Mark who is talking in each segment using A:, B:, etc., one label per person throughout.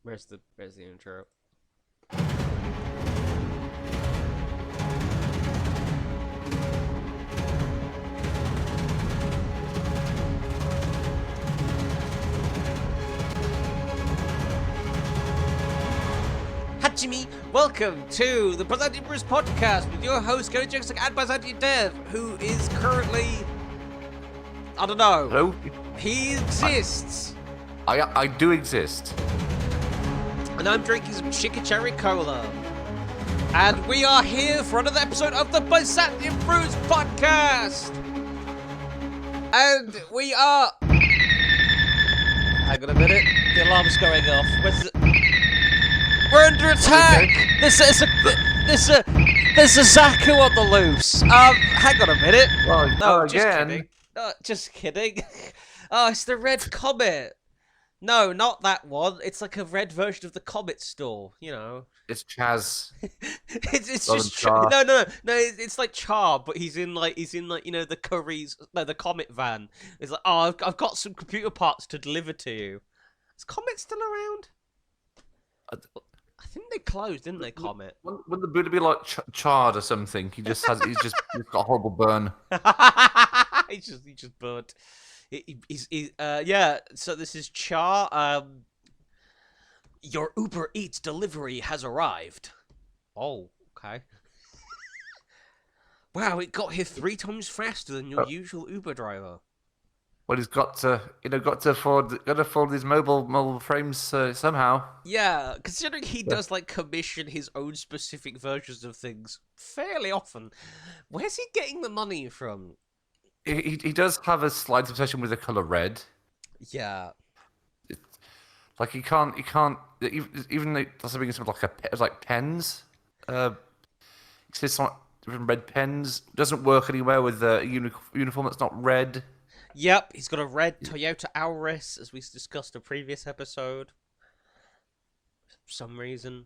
A: Where's the intro? Hachimi, welcome to the Byzantian Brewscast with your host, Gary Jackson and Byzantian Dev, who is currently, I don't know.
B: Hello?
A: He exists.
B: I do exist.
A: And I'm drinking some Chica Cherry Cola. And we are here for another episode of the Byzantian Brewscast. And we are... Hang on a minute. The alarm's going off. We're under attack!
B: Okay.
A: There's a Zaku on the loose. Hang on a minute.
B: Well,
A: No,
B: again.
A: just kidding. Just kidding. Oh, it's the Red Comet. No, not that one. It's like a red version of the Comet store, you know.
B: It's Chaz.
A: it's
B: Rather
A: just
B: than Char.
A: no. It's like Char, but he's in like you know the the Comet van. It's like, oh, I've got some computer parts to deliver to you. Is Comet still around? I think they closed, didn't they, Comet?
B: Wouldn't the Buddha be like charred or something? He's just got a horrible burn.
A: He just burnt. Yeah. So this is Char. Your Uber Eats delivery has arrived. Oh, okay. Wow, it got here 3 times faster than your usual Uber driver.
B: Well, he's got to afford these mobile frames somehow.
A: Yeah, considering he does like commission his own specific versions of things fairly often, where's he getting the money from?
B: He does have a slight obsession with the color red.
A: Yeah.
B: Like he can't even that's being something like pens. Exists on different red pens. Doesn't work anywhere with a uniform that's not red.
A: Yep, he's got a red Toyota Auris, as we discussed in a previous episode. For some reason.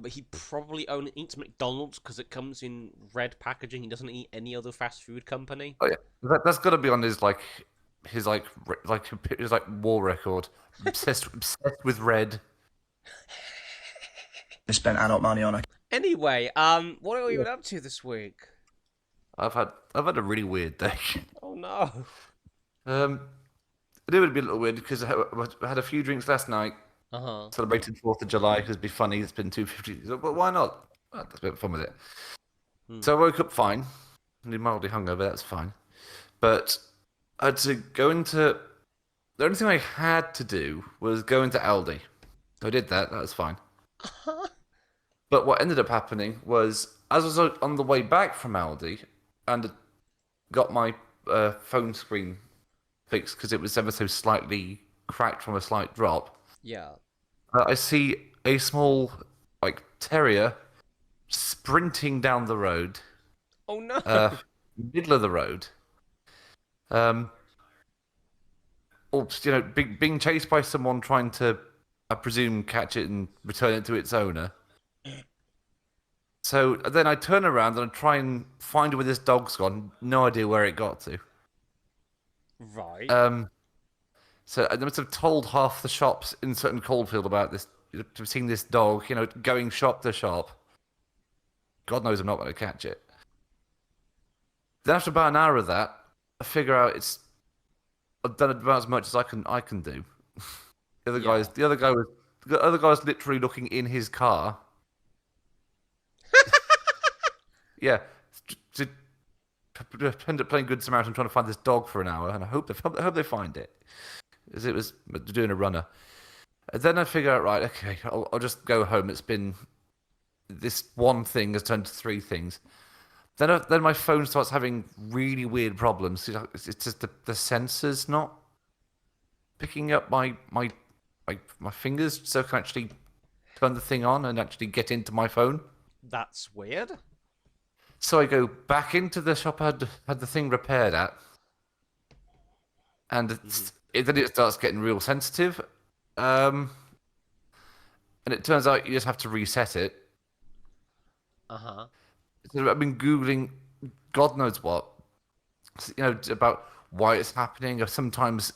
A: He probably only eats McDonald's because it comes in red packaging. He doesn't eat any other fast food company.
B: Oh yeah, that's got to be on his war record. Obsessed with red.
C: I spent adult money on it.
A: Anyway, what are we even up to this week?
B: I've had a really weird day.
A: Oh no.
B: It would be a little weird because I had a few drinks last night. Celebrated 4th of July because it'd be funny. It's been 2:50. But why not? That's a bit of fun with it. So I woke up fine. Only mildly hungover. That's fine. But I had to go into. The only thing I had to do was go into Aldi. I did that. That was fine. But what ended up happening was, as I was on the way back from Aldi, and got my phone screen fixed because it was ever so slightly cracked from a slight drop.
A: Yeah.
B: I see a small, terrier sprinting down the road.
A: Oh no!
B: Middle of the road. Being chased by someone trying to, I presume, catch it and return it to its owner. So then I turn around and I try and find where this dog's gone. No idea where it got to.
A: Right.
B: So I must have told half the shops in certain Coldfield about this, seeing this dog, going shop to shop. God knows I'm not going to catch it. Then after about an hour of that, I figure out I've done about as much as I can do. The other guy was literally looking in his car. Yeah, to end up playing Good Samaritan, trying to find this dog for an hour, and I hope they find it, as it was doing a runner. And then I figure out, right, okay, I'll just go home. It's been this one thing has turned to 3 things. Then my phone starts having really weird problems. It's just the sensors not picking up my fingers, so I can actually turn the thing on and actually get into my phone.
A: That's weird.
B: So I go back into the shop I had the thing repaired at, and then it starts getting real sensitive. And it turns out you just have to reset it. So I've been Googling God knows what, about why it's happening. Or sometimes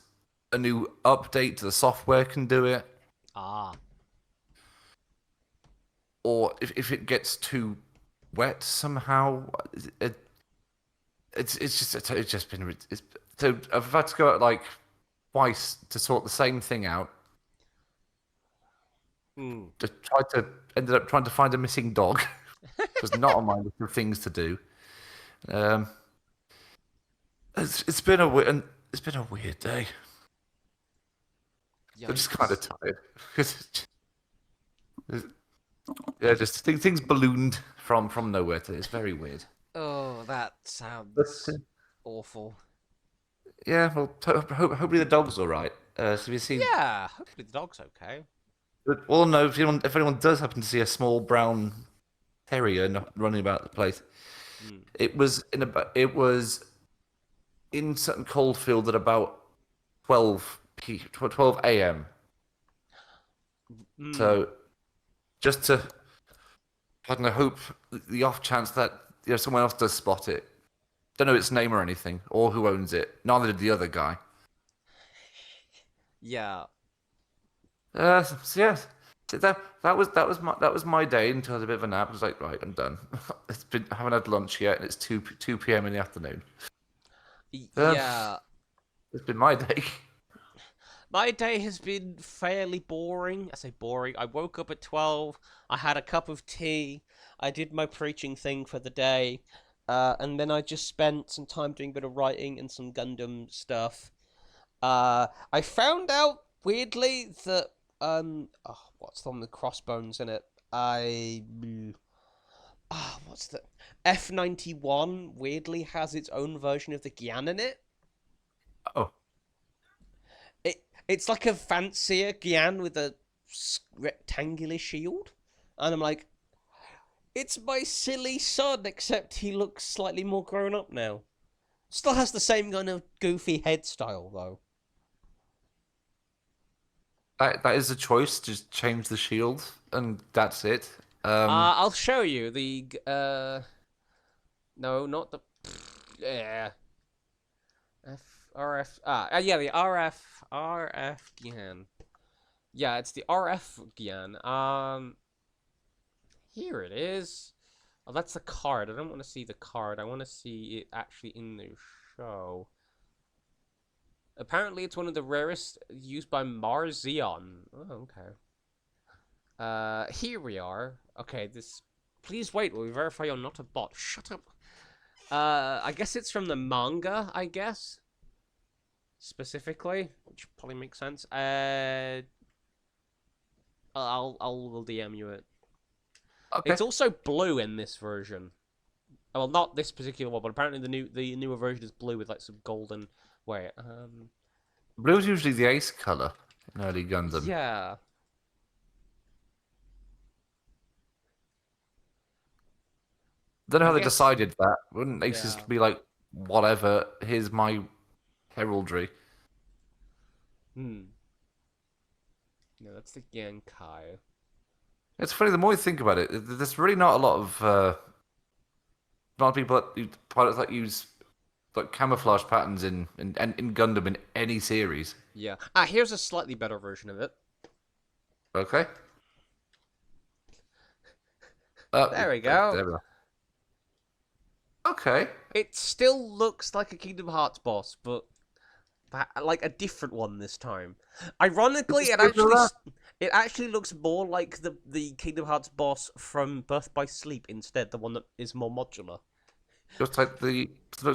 B: a new update to the software can do it.
A: Ah.
B: Or if it gets too wet somehow, it's just been so I've had to go out like twice to sort the same thing out. Just ended up trying to find a missing dog. It was not on my list of things to do. It's been a weird day.
A: Yikes.
B: I'm just kind of tired. Yeah, just things ballooned from nowhere today. It's very weird.
A: Oh, that sounds awful.
B: Yeah, well, hopefully the dog's all right. So have you seen?
A: Yeah, hopefully the dog's okay.
B: Well, no. If anyone does happen to see a small brown terrier running about the place, it was in Sutton Coldfield at about 12 a.m. So just to, I don't know, hope the off chance that someone else does spot it. Don't know its name or anything, or who owns it. Neither did the other guy.
A: Yeah.
B: So yes, that was my day until I had a bit of a nap. I was like, right, I'm done. I haven't had lunch yet, and it's 2 p.m. in the afternoon.
A: Yeah.
B: It's been my day.
A: My day has been fairly boring. I say boring. I woke up at 12. I had a cup of tea. I did my preaching thing for the day. And then I just spent some time doing a bit of writing and some Gundam stuff. I found out, weirdly, that, what's the one with crossbones in it? What's the... F91, weirdly, has its own version of the Gyan in it.
B: Oh.
A: It's like a fancier Gyan with a rectangular shield. And I'm like, it's my silly son, except he looks slightly more grown up now. Still has the same kind of goofy head style, though.
B: That is a choice. Just change the shield, and that's it.
A: I'll show you the... No, not the... Yeah. Yeah, the RF Gyan. Yeah, it's the RF Gyan. Here it is. Oh, that's the card. I don't want to see the card. I want to see it actually in the show. Apparently, it's one of the rarest used by Mars Zeon. Oh, okay. Here we are. Okay, this... Please wait while we verify you're not a bot. Shut up. I guess it's from the manga, I guess. Specifically, which probably makes sense. I'll DM you it.
B: Okay.
A: It's also blue in this version. Well, not this particular one, but apparently the newer version is blue with like some golden. Wait,
B: Blue's usually the ace color in early Gundam.
A: Yeah.
B: Don't know how they decided that. Wouldn't aces be like, whatever? Here's my heraldry.
A: No, that's the Genkai.
B: It's funny, the more you think about it, there's really not a lot of people pilots that use like camouflage patterns in Gundam in any series.
A: Yeah. Here's a slightly better version of it.
B: Okay.
A: There we go.
B: There we go. Okay.
A: It still looks like a Kingdom Hearts boss, but like a different one this time. Ironically, it actually looks more like the Kingdom Hearts boss from Birth by Sleep instead, the one that is more modular.
B: Just like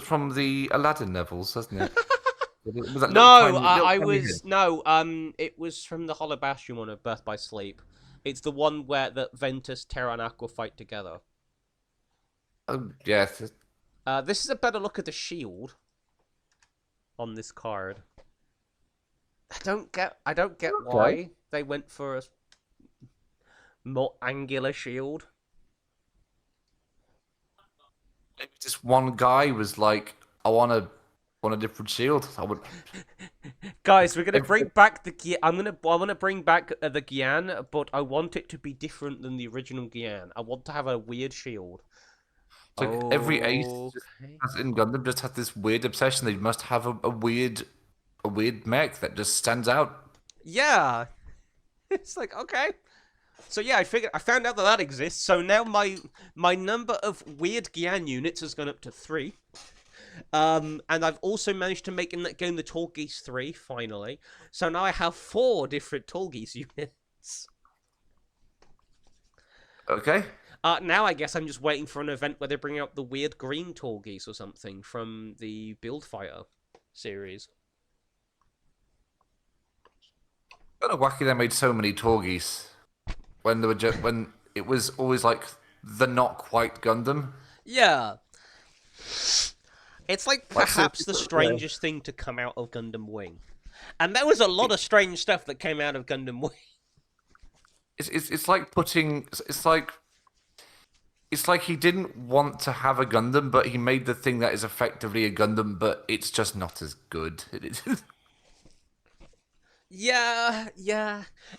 B: from the Aladdin levels, doesn't it?
A: It was from the Hollow Bastion one of Birth by Sleep. It's the one where that Ventus, Terra, and Aqua fight together.
B: Yes.
A: This is a better look at the shield on this card. I don't get why they went for a more angular shield.
B: Maybe just one guy was like, I want a different shield. I would.
A: Guys, we're gonna bring back the Gyan. I want to bring back the Gyan, but I want it to be different than the original Gyan. I want to have a weird shield.
B: It's like every ace in Gundam just has this weird obsession. They must have a weird a weird mech that just stands out.
A: Yeah, it's like okay. So yeah, I found out that that exists. So now my number of weird Gian units has gone up to 3. And I've also managed to make in that game the Tall Geese 3 finally. So now I have 4 different Tall Geese units.
B: Okay.
A: Now I guess I'm just waiting for an event where they bring out the weird green Tall Geese or something from the Build Fighter series.
B: Kind of wacky they made so many Torgies when they were when it was always like the not quite Gundam.
A: Yeah. It's like
B: Like,
A: perhaps the strangest thing to come out of Gundam Wing. And there was a lot of strange stuff that came out of Gundam Wing.
B: It's like putting it's like he didn't want to have a Gundam, but he made the thing that is effectively a Gundam, but it's just not as good.
A: Yeah.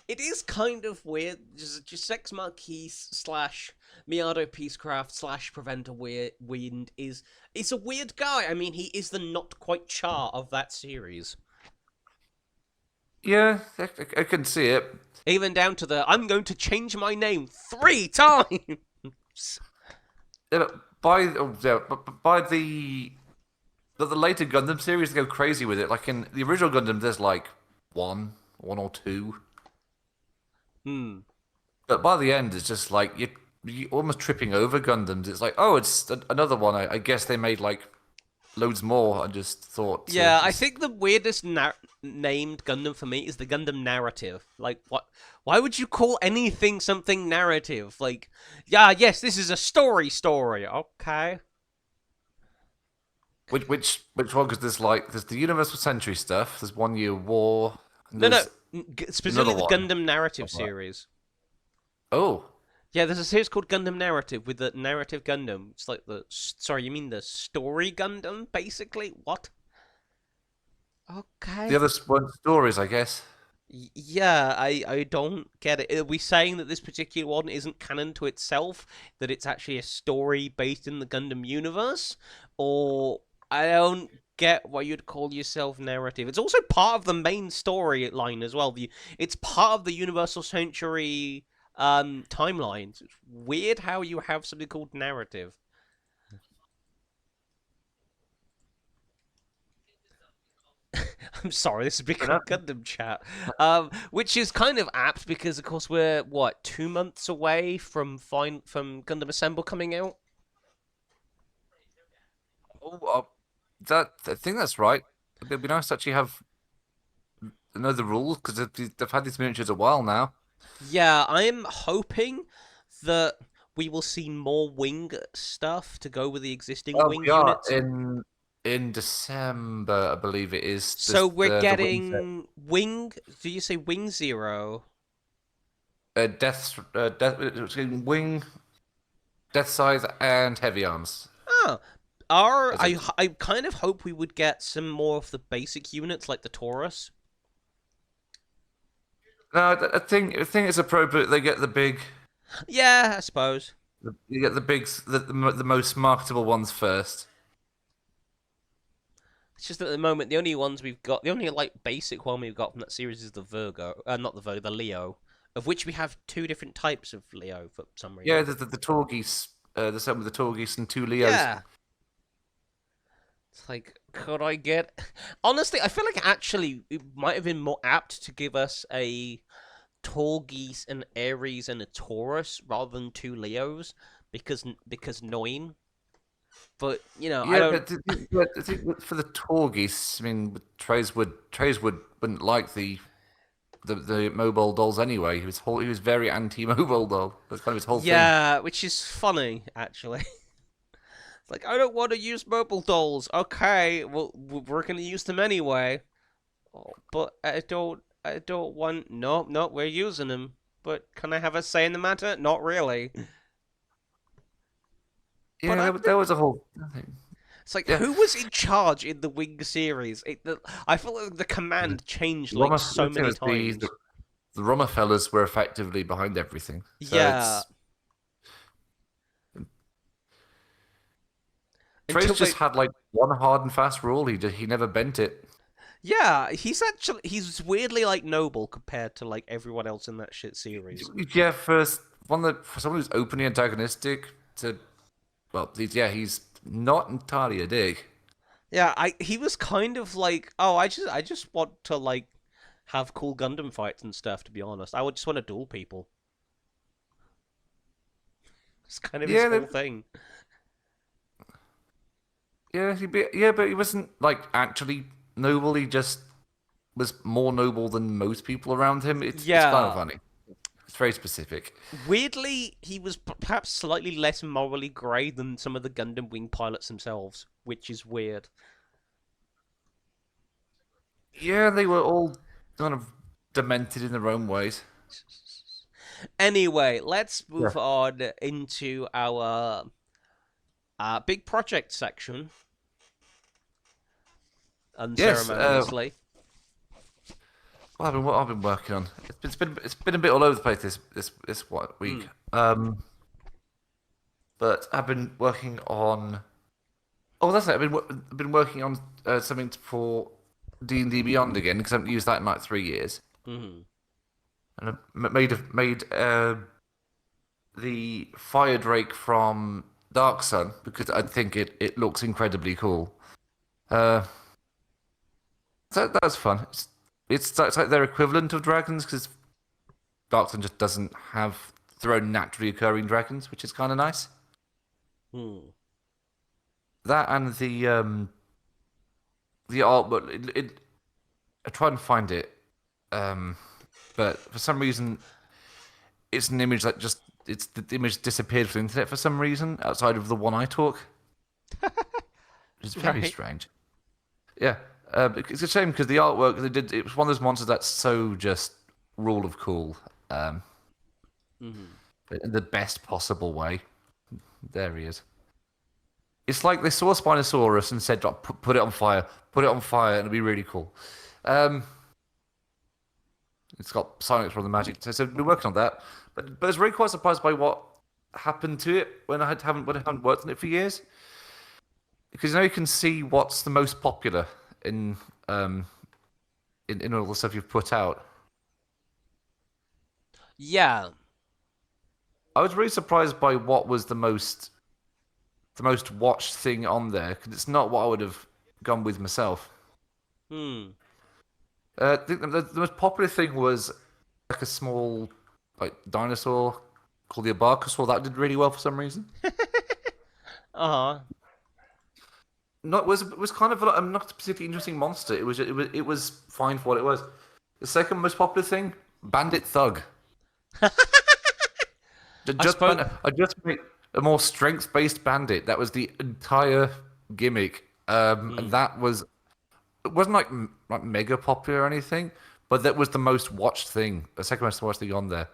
A: It is kind of weird. Just Sex Marquis slash Miado Peacecraft slash Preventer Wind is a weird guy. I mean, he is the not quite Char of that series.
B: Yeah, I can see it.
A: Even down to the I'm going to change my name 3 times.
B: Yeah, but by the later Gundam series, they go crazy with it. Like in the original Gundam, there's like one or two. But by the end, it's just like you almost tripping over Gundams. It's like, oh, it's another one. I guess they made like loads more. I just thought.
A: Yeah, I think the weirdest named Gundam for me is the Gundam narrative. Like, what? Why would you call anything something narrative? Like, yeah, yes, this is a story. Okay.
B: Which one? Because there's the Universal Century stuff. There's 1 Year War.
A: No, specifically the Gundam narrative series.
B: Oh.
A: Yeah, there's a series called Gundam Narrative with the narrative Gundam. It's like sorry, you mean the story Gundam, basically? What? Okay.
B: The other one stories, I guess.
A: Yeah, I don't get it. Are we saying that this particular one isn't canon to itself? That it's actually a story based in the Gundam universe? Or I don't get why you'd call yourself narrative. It's also part of the main storyline as well. It's part of the Universal Century timelines. It's weird how you have something called narrative. I'm sorry, this is become Gundam chat. Which is kind of apt because, of course, we're, 2 months away from Gundam Assemble coming out?
B: Oh, I think that's right. It'd be nice to actually know the rules because they've had these miniatures a while now.
A: Yeah, I'm hoping that we will see more wing stuff to go with the existing wing units.
B: In December, I believe it is.
A: So we're getting wing. Do you say Wing Zero?
B: Wing, Death Scythe, and Heavy Arms.
A: Oh, I kind of hope we would get some more of the basic units like the Taurus.
B: No, I think it's appropriate. They get the big.
A: Yeah, I suppose.
B: You get the most marketable ones first.
A: It's just that at the moment, the only ones we've got, the only basic one we've got from that series is the Virgo, not the Virgo, the Leo, of which we have 2 different types of Leo for some reason.
B: Yeah, the Torgeese, the same with the Torgeese and 2 Leos.
A: Yeah. It's like, could I get? Honestly, I feel like actually it might have been more apt to give us a Torgeese, an Aries, and a Taurus rather than 2 Leos because 9. But I don't.
B: But I think for the Torgeese, I mean, Trays wouldn't like the mobile dolls anyway. He was very anti-mobile doll. That's kind of his whole thing.
A: Yeah, which is funny actually. It's like I don't want to use mobile dolls. Okay, well we're gonna use them anyway. Oh, but I don't want. No, we're using them. But can I have a say in the matter? Not really.
B: Yeah, there was a whole thing.
A: It's like, who was in charge in the Wing series? I feel like the command changed like so many times.
B: The Romefellas were effectively behind everything. So
A: yeah.
B: Trace just had like one hard and fast rule. He never bent it.
A: Yeah, he's weirdly like noble compared to like everyone else in that shit series.
B: Yeah, for someone who's openly antagonistic to, well, he's not entirely a dick.
A: Yeah, he was kind of like, oh, I just want to like have cool Gundam fights and stuff. To be honest, I would just want to duel people. It's kind of his
B: Yeah,
A: whole thing.
B: yeah, but he wasn't like actually noble. He just was more noble than most people around him. It's kind of
A: Yeah,
B: funny. It's very specific.
A: weirdly, he was perhaps slightly less morally grey than some of the Gundam wing pilots themselves, which is weird.
B: Yeah, they were all kind of demented in their own ways.
A: Anyway, let's move
B: Yeah.
A: on into our big project section,
B: Yes.
A: unceremoniously.
B: What I've been working on. It's been a bit all over the place this week. But I've been working on. Oh, that's it. I've been working on something for D&D Beyond again because I haven't used that in like 3 years.
A: Mm-hmm.
B: And I made the Fire Drake from Dark Sun because I think it looks incredibly cool. Uh, that was fun. It's like their equivalent of dragons because Dark Sun just doesn't have their own naturally occurring dragons, which is kind of nice.
A: Hmm.
B: That and the art, but I tried and find it, but for some reason it's an image that just the image disappeared from the internet for some reason outside of the one I took. It's very
A: Right.
B: strange. Yeah, it's a shame because the artwork they did, it was one of those monsters that's so just rule of cool,
A: Mm-hmm.
B: but in the best possible way. There he is. It's like they saw a Spinosaurus and said, "Oh, put it on fire, put it on fire, and it'll be really cool." It's got Silence from the Magic, so we're working on that. But I was really quite surprised by what happened to it when I haven't worked on it for years. Because now you can see what's the most popular in in all the stuff you've put out.
A: Yeah.
B: I was really surprised by what was the most watched thing on there because it's not what I would have gone with myself.
A: Hmm.
B: I think the most popular thing was like a small like dinosaur called the Abarcosaur that did really well for some reason.
A: Uh huh.
B: Not was kind of not a particularly interesting monster. It was fine for what it was. The second most popular thing, Bandit Thug. I just made a more strength-based bandit. That was the entire gimmick, and that was it wasn't like mega popular or anything, but that was the most watched thing, the second most watched thing on there.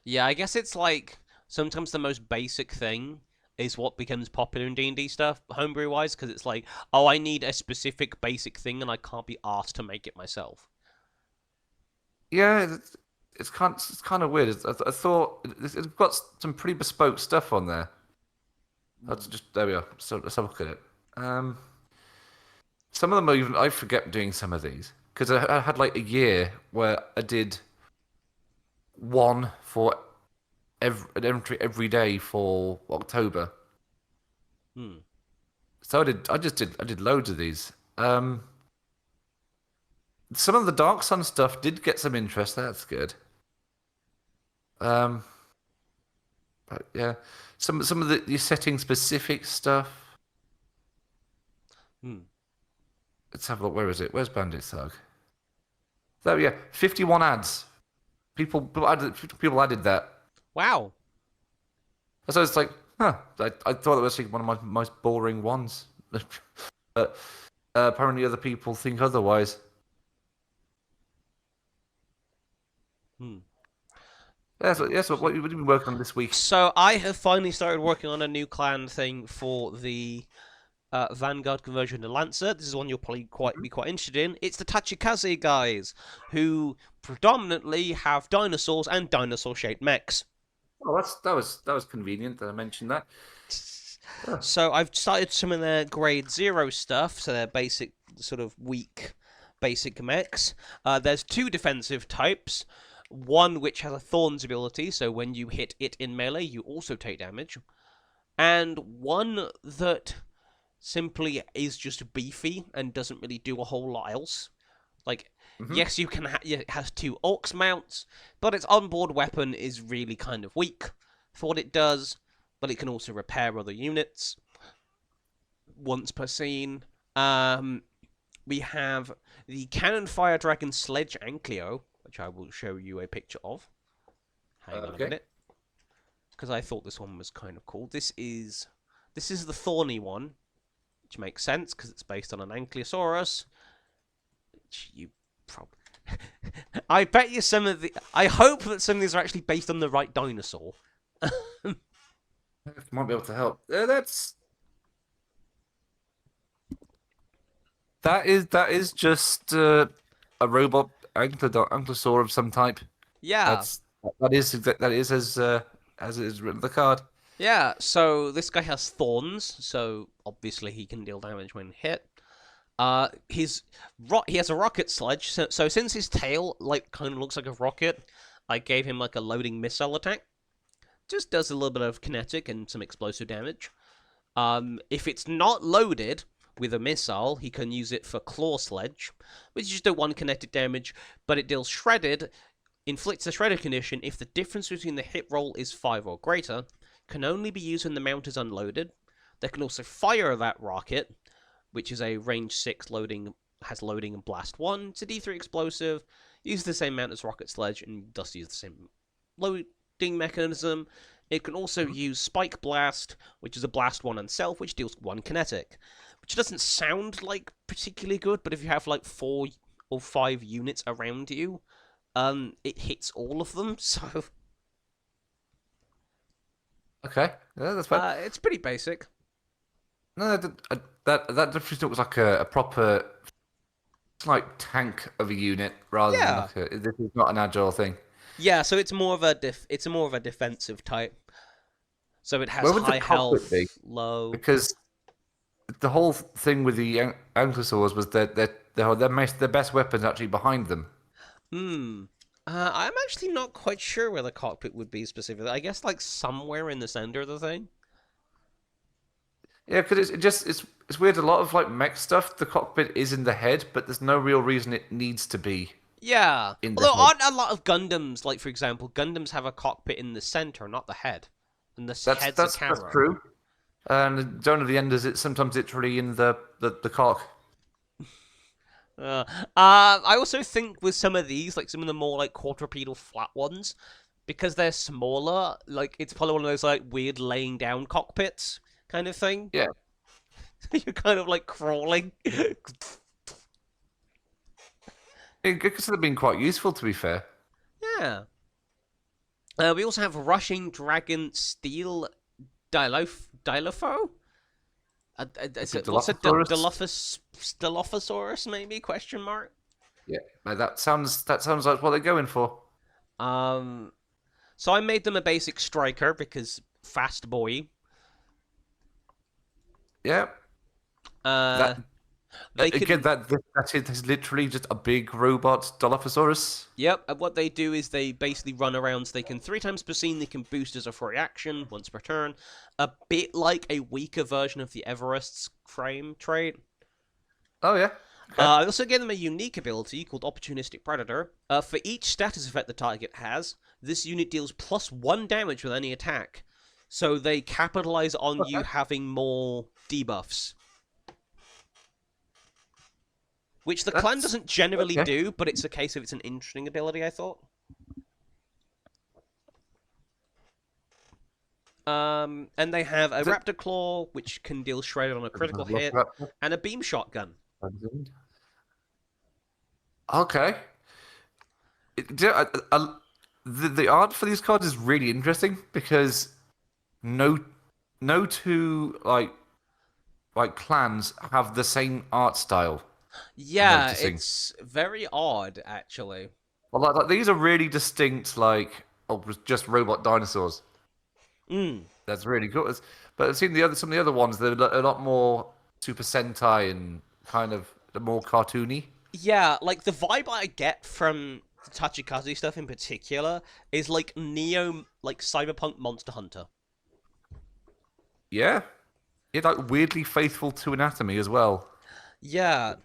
A: Yeah, I guess it's like sometimes the most basic thing is what becomes popular in D&D stuff, homebrew wise, because it's like, oh, I need a specific basic thing, and I can't be asked to make it myself.
B: Yeah, it's kind of weird. I thought it's got some pretty bespoke stuff on there. That's just there we are. So let's have a look at it. Some of them are even I forget doing some of these because I had like a year where I did one for an entry every day for October. So I did loads of these. Some of the Dark Sun stuff did get some interest. That's good. But yeah, some of the setting specific stuff. Let's have a look. Where is it? Where's Bandit Thug? There, yeah, 51 ads. People added that.
A: Wow.
B: So it's like, huh? I thought that was like one of my most boring ones, but apparently other people think otherwise. Yeah, so what have you been working on this week?
A: So I have finally started working on a new clan thing for the Vanguard conversion to Lancer. This is one you'll probably be quite interested in. It's the Tachikaze guys, who predominantly have dinosaurs and dinosaur-shaped mechs.
B: Oh, that was convenient that I mentioned that.
A: So I've started some of their grade 0 stuff, so their basic sort of weak basic mechs. There's 2 defensive types. One which has a Thorns ability, so when you hit it in melee, you also take damage. And one that simply is just beefy and doesn't really do a whole lot else. Like, yes, you can. It has 2 Orcs mounts, but its onboard weapon is really kind of weak for what it does. But it can also repair other units once per scene. We have the Cannon Fire Dragon Sledge Ankylo, which I will show you a picture of. Hang on a minute, because I thought this one was kind of cool. This is the thorny one, which makes sense because it's based on an Ankylosaurus. Which you probably, I bet you some of the. I hope that some of these are actually based on the right dinosaur.
B: Might be able to help. That is just a robot ankylosaur of some type.
A: Yeah.
B: That is as it is written on the card.
A: Yeah, so this guy has thorns, so obviously he can deal damage when hit. He has a rocket sledge, so since his tail kind of looks like a rocket, I gave him like a loading missile attack. Just does a little bit of kinetic and some explosive damage. If it's not loaded with a missile, he can use it for claw sledge, which is just a 1 kinetic damage, but it deals shredded, inflicts a shredded condition if the difference between the hit roll is 5 or greater, can only be used when the mount is unloaded. They can also fire that rocket, which is a range 6 loading, has loading and blast 1. It's a D3 explosive, uses the same mount as rocket sledge, and does use the same loading mechanism. It can also use Spike Blast, which is a blast 1 on self, which deals 1 kinetic. Which doesn't sound like particularly good, but if you have like 4 or 5 units around you, it hits all of them, so...
B: Okay, yeah, that's fine.
A: It's pretty basic.
B: No, that definitely looks like a proper, like, tank of a unit rather than like this is not an agile thing.
A: Yeah, so it's more of a defensive type. So it has high health, low.
B: Because the whole thing with the ankylosaurs was that their best weapons actually behind them.
A: I'm actually not quite sure where the cockpit would be specifically. I guess like somewhere in the center of the thing.
B: Yeah, because it's weird. A lot of like mech stuff, the cockpit is in the head, but there's no real reason it needs to be.
A: Yeah. Although aren't a lot of Gundams, like for example, Gundams have a cockpit in the center, not the head, and the head's a camera.
B: That's true. And Zone of the Enders, it's sometimes literally in the cock.
A: I also think with some of these, like some of the more like quadrupedal flat ones, because they're smaller, like it's probably one of those like weird laying down cockpits kind of thing.
B: Yeah.
A: You're kind of like crawling.
B: It could have been quite useful, to be fair.
A: Yeah. We also have Rushing Dragon Steel Dilopho? What's a Dilophosaurus, maybe? Question mark?
B: Yeah, that sounds like what they're going for.
A: So I made them a basic striker because fast boy.
B: Yeah.
A: That
B: is literally just a big robot Dilophosaurus.
A: Yep, and what they do is they basically run around, so they can 3 times per scene, they can boost as a free action, once per turn. A bit like a weaker version of the Everest's frame trait.
B: Oh, yeah. Okay.
A: I also gave them a unique ability called Opportunistic Predator. For each status effect the target has, this unit deals +1 damage with any attack. So they capitalize on you having more debuffs. Which the clan doesn't generally do, but it's a case of it's an interesting ability, I thought. And they have a Raptor Claw, which can deal shredded on a critical hit, and a Beam Shotgun.
B: Okay. The art for these cards is really interesting because no two like clans have the same art style.
A: Yeah, it's very odd, actually.
B: Well, like these are really distinct, like just robot dinosaurs. That's really cool. But I've seen some of the other ones. They're a lot more Super Sentai and kind of more cartoony.
A: Yeah, like the vibe I get from the Tachikaze stuff in particular is like Neo, like cyberpunk Monster Hunter.
B: Yeah, yeah, like weirdly faithful to anatomy as well.
A: Yeah,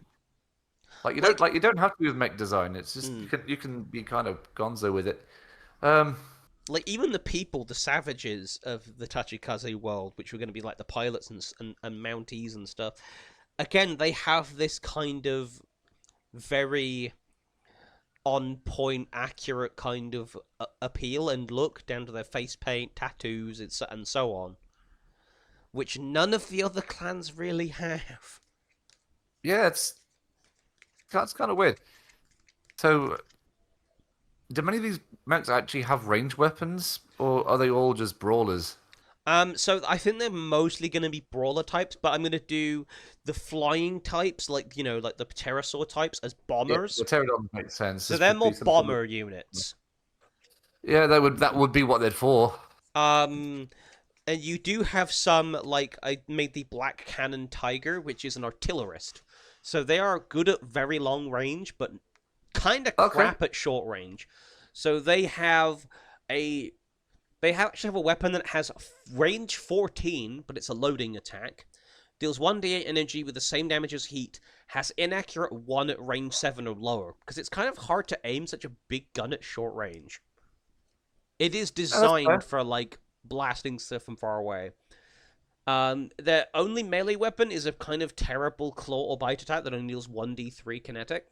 A: like
B: You don't have to be with mech design. It's just
A: mm,
B: you can be kind of gonzo with it. Um,
A: like even the people, the savages of the Tachikaze world, which were going to be like the pilots and Mounties and stuff. Again, they have this kind of very on point, accurate kind of appeal and look down to their face paint, tattoos, and so on, which none of the other clans really have.
B: yeah, that's kind of weird. So, do many of these mechs actually have ranged weapons, or are they all just brawlers?
A: So I think they're mostly going to be brawler types, but I'm going to do the flying types, like like the pterosaur types, as
B: Yeah,
A: bombers.
B: the pterodon makes sense.
A: So
B: This
A: they're
B: would be
A: more
B: some sort of...
A: bomber units.
B: Yeah, that would be what they're for.
A: Um, and you do have some, like I made the Black Cannon Tiger, which is an artillerist. So they are good at very long range, but kind of
B: Okay.
A: crap at short range. So a they actually have a weapon that has range 14, but it's a loading attack. Deals 1d8 energy with the same damage as heat. Has inaccurate 1 at range 7 or lower, because it's kind of hard to aim such a big gun at short range. It is
B: Oh, that's
A: designed
B: fair.
A: for, like, blasting stuff from far away. Their only melee weapon is a kind of terrible claw or bite attack that only deals 1d3 kinetic.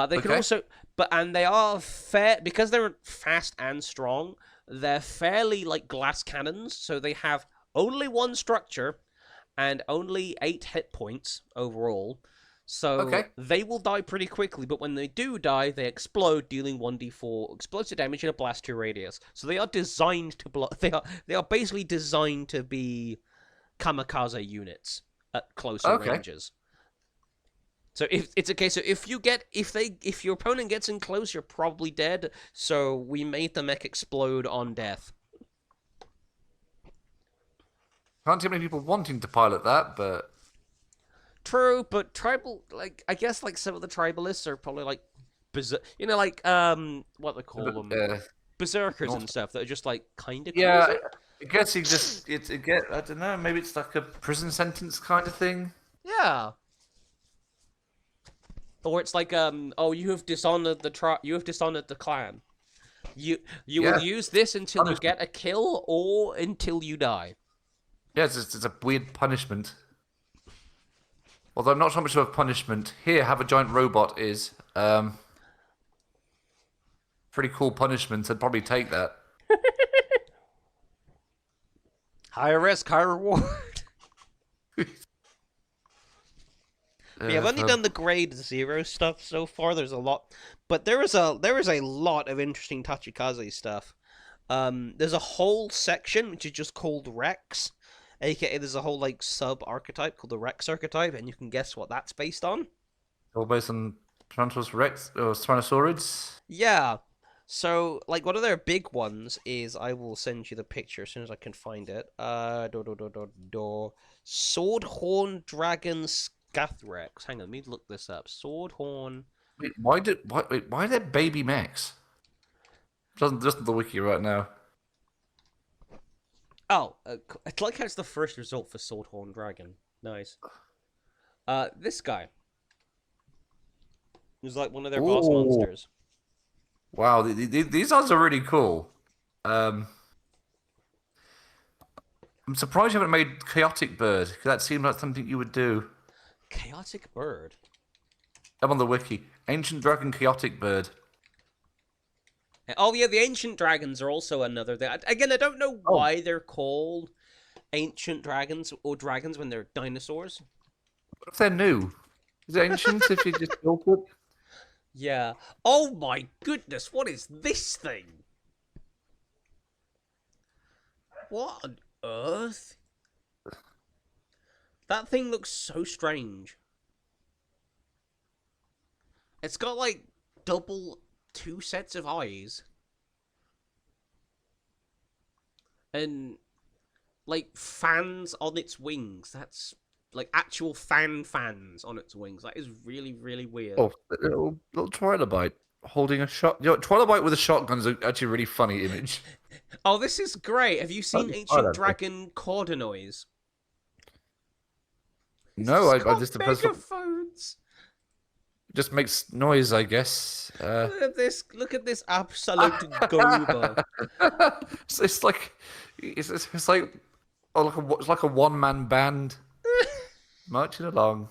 A: They can
B: Okay.
A: also, and they are fair because they're fast and strong. They're fairly like glass cannons, so they have only one structure and only 8 hit points overall. So
B: Okay.
A: they will die pretty quickly, but when they do die, they explode, dealing 1d4 explosive damage in a blast to radius. So they are designed to blow. They are basically designed to be kamikaze units at closer
B: Okay.
A: ranges. So if it's okay, so if your opponent gets in close, you're probably dead. So we made the mech explode on death.
B: Can't see many people wanting to pilot that, but
A: True, but tribal, like I guess like some of the tribalists are probably like like what they call them,
B: uh,
A: berserkers
B: not.
A: and stuff that are just like kind of
B: Yeah,
A: crazy.
B: I guess he just it get I don't know. Maybe it's like a prison sentence kind of thing.
A: Yeah. Or it's like oh, you have dishonored the clan. You will
B: Yeah,
A: use this until you
B: punishment.
A: get a kill or until you die.
B: Yeah, it's a weird punishment. Although not so much of a punishment. Here, have a giant robot is pretty cool punishment. I'd probably take that.
A: High risk, high reward. Yeah, I've only
B: Um,
A: done the grade 0 stuff so far. There's a lot, but there is a lot of interesting Tachikaze stuff. There's a whole section which is just called Rex, aka there's a whole like sub archetype called the Rex archetype, and you can guess what that's based on.
B: all based on Tyrannosaurus Rex or Tyrannosaurids.
A: Yeah. So, like, one of their big ones is I will send you the picture as soon as I can find it. Swordhorn Dragon Scathrex. Hang on, let me look this up. Swordhorn.
B: Why are there baby mechs? Doesn't just the wiki right now.
A: Oh, I like how it's the first result for Swordhorn Dragon. Nice. This guy is like one of their boss
B: Ooh,
A: monsters.
B: wow, these odds are really cool. Um, I'm surprised you haven't made Chaotic Bird, because that seemed like something you would do.
A: Chaotic Bird.
B: I'm on the wiki. Ancient Dragon Chaotic Bird.
A: Oh yeah, the ancient dragons are also another thing. Again, I don't know
B: Oh,
A: why they're called ancient dragons or dragons when they're dinosaurs.
B: what if they're new? Is it ancient if you just built it?
A: Yeah. Oh my goodness, what is this thing? What on earth? That thing looks so strange. It's got like double 2 sets of eyes. And like fans on its wings. That's like actual fans on its wings. That is really, really weird.
B: Oh, a little trilobite holding a shot. Trilobite with a shotgun is actually a really funny image.
A: Oh, this is great. Have you seen Ancient Dragon Cordanoids?
B: No,
A: It's
B: I
A: got
B: just
A: megaphones.
B: Just makes noise, I guess.
A: Look at this! Look at this absolute goober.
B: It's like it's like it's like a one-man band marching along.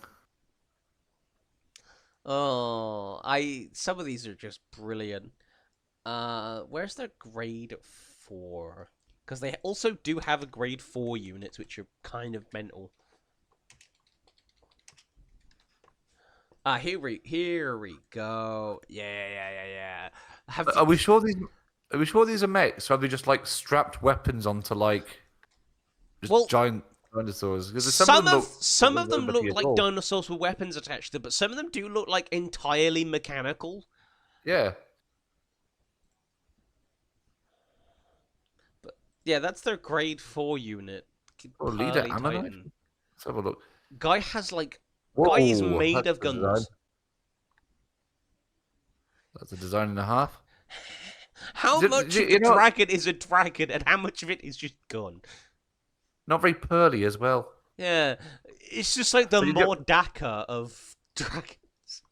A: Oh, some of these are just brilliant. Where's their grade 4? Because they also do have a grade 4 units, which are kind of mental. Here we go. Yeah.
B: Are we sure these? Are we sure these are mechs? Or have they just like strapped weapons onto like giant dinosaurs? Because
A: some of them look like dinosaurs with weapons attached to them, but some of them do look like entirely mechanical.
B: Yeah.
A: But yeah, that's their grade 4 unit.
B: Oh, leader Ammonite. Let's have a look.
A: Guy has like.
B: Whoa,
A: Guy is made of guns.
B: Design. That's a design and a half.
A: How much of the dragon is a dragon, and how much of it is just gun?
B: Not very pearly as well.
A: Yeah, it's just like the Mordaka of dragons.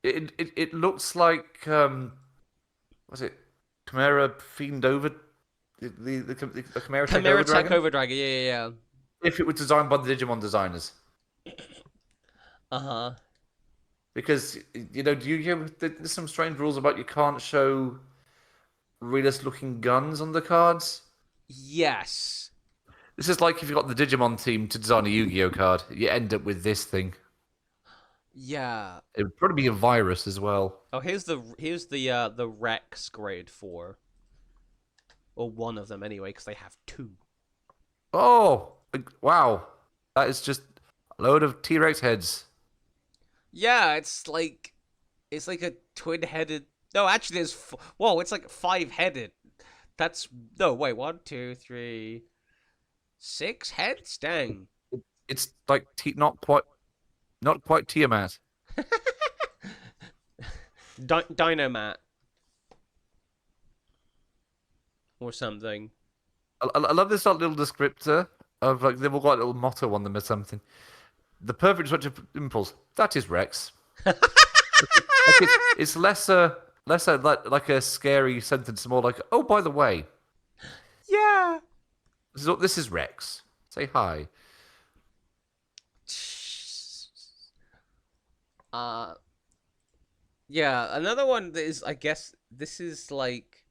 B: It looks like what's it? Chimera Fiend Over the Chimera
A: Tech Over Dragon. Yeah.
B: If it was designed by the Digimon designers. Because do you hear there's some strange rules about you can't show realist-looking guns on the cards?
A: Yes.
B: This is like if you got the Digimon team to design a Yu-Gi-Oh card, you end up with this thing.
A: Yeah.
B: It would probably be a virus as well.
A: Oh, here's the Rex grade 4, or one of them anyway, because they have 2.
B: Oh, wow! That is just a load of T-Rex heads.
A: Yeah, it's like a twin-headed. No, actually, whoa! It's like 5-headed. That's no wait. 1, 2, 3, 6 heads. Dang.
B: It's like not quite Tiamat.
A: Dynomat or something.
B: I love this little descriptor of like they've all got a little motto on them or something. The perfect switch of impulse. That is Rex. It's lesser like a scary sentence, more like, oh, by the way.
A: Yeah.
B: This is Rex. Say hi.
A: Yeah, another one that is, I guess, this is like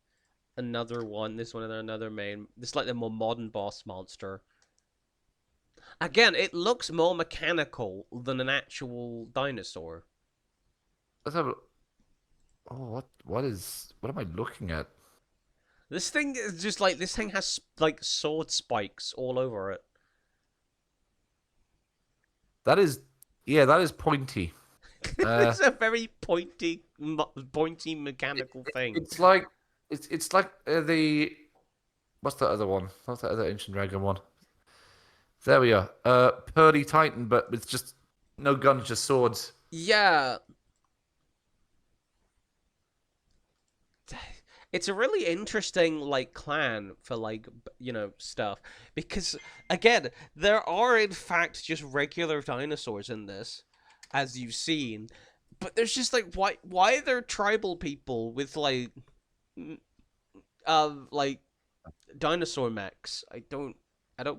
A: another one. This one, another main. This is like the more modern boss monster. Again, it looks more mechanical than an actual dinosaur.
B: Let's have a... Oh, what am I looking at?
A: This thing is just like, this thing has like sword spikes all over it.
B: That is pointy.
A: It's a very pointy mechanical thing.
B: It's like the what's that other one? What's that other ancient dragon one? There we are. Pearly Titan, but with just no guns, just swords.
A: Yeah. It's a really interesting, like, clan for, like, stuff. Because, again, there are, in fact, just regular dinosaurs in this, as you've seen. But there's just, like, why are there tribal people with, like, dinosaur mechs? I don't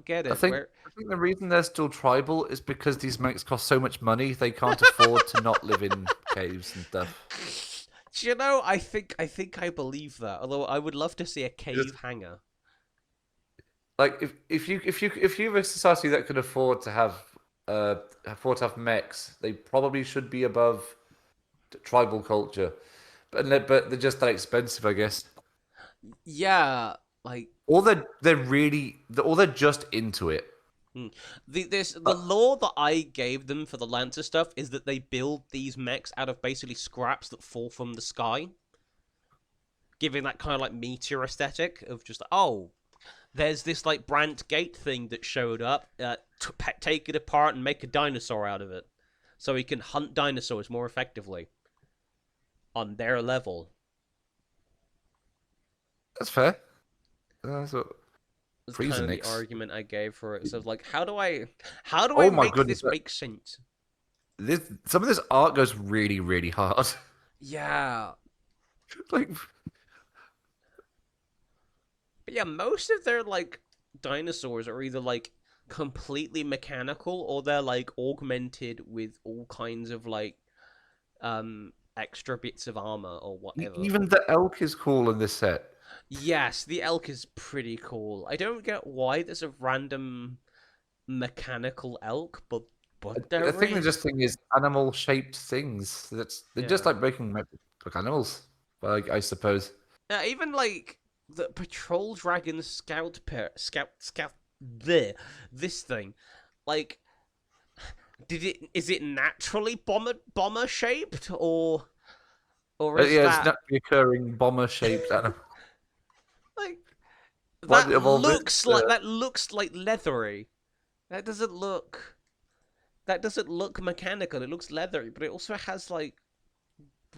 A: get it.
B: I think the reason they're still tribal is because these mechs cost so much money, they can't afford to not live in caves and stuff.
A: Do you know, I think I believe that. Although I would love to see a cave hangar.
B: Like if you're a society that can afford to have mechs, they probably should be above tribal culture, but they're just that expensive, I guess.
A: Yeah, like
B: they're just into it.
A: The law that I gave them for the Lancer stuff is that they build these mechs out of basically scraps that fall from the sky, giving that kind of like meteor aesthetic of just there's this like Brandt Gate thing that showed up. Take it apart and make a dinosaur out of it, so he can hunt dinosaurs more effectively on their level.
B: That's fair. That's what...
A: That's kind of the argument I gave for it. So like, how do I
B: Oh my
A: make
B: goodness,
A: this make sense?
B: some of this art goes really, really hard.
A: Yeah.
B: Like,
A: but yeah, most of their like dinosaurs are either like completely mechanical or they're like augmented with all kinds of like extra bits of armor or whatever.
B: even the elk is cool in this set.
A: Yes, the elk is pretty cool. I don't get why there's a random mechanical elk, but there
B: I think the
A: is.
B: just thing is animal shaped things. They're just like breaking like animals. But I suppose.
A: Yeah, even like the patrol dragon scout there, this thing, like, is it naturally bomber shaped or is
B: Yeah,
A: that
B: it's naturally occurring bomber shaped animal.
A: like
B: That looks
A: like leathery. That doesn't look mechanical. It looks leathery, but it also has like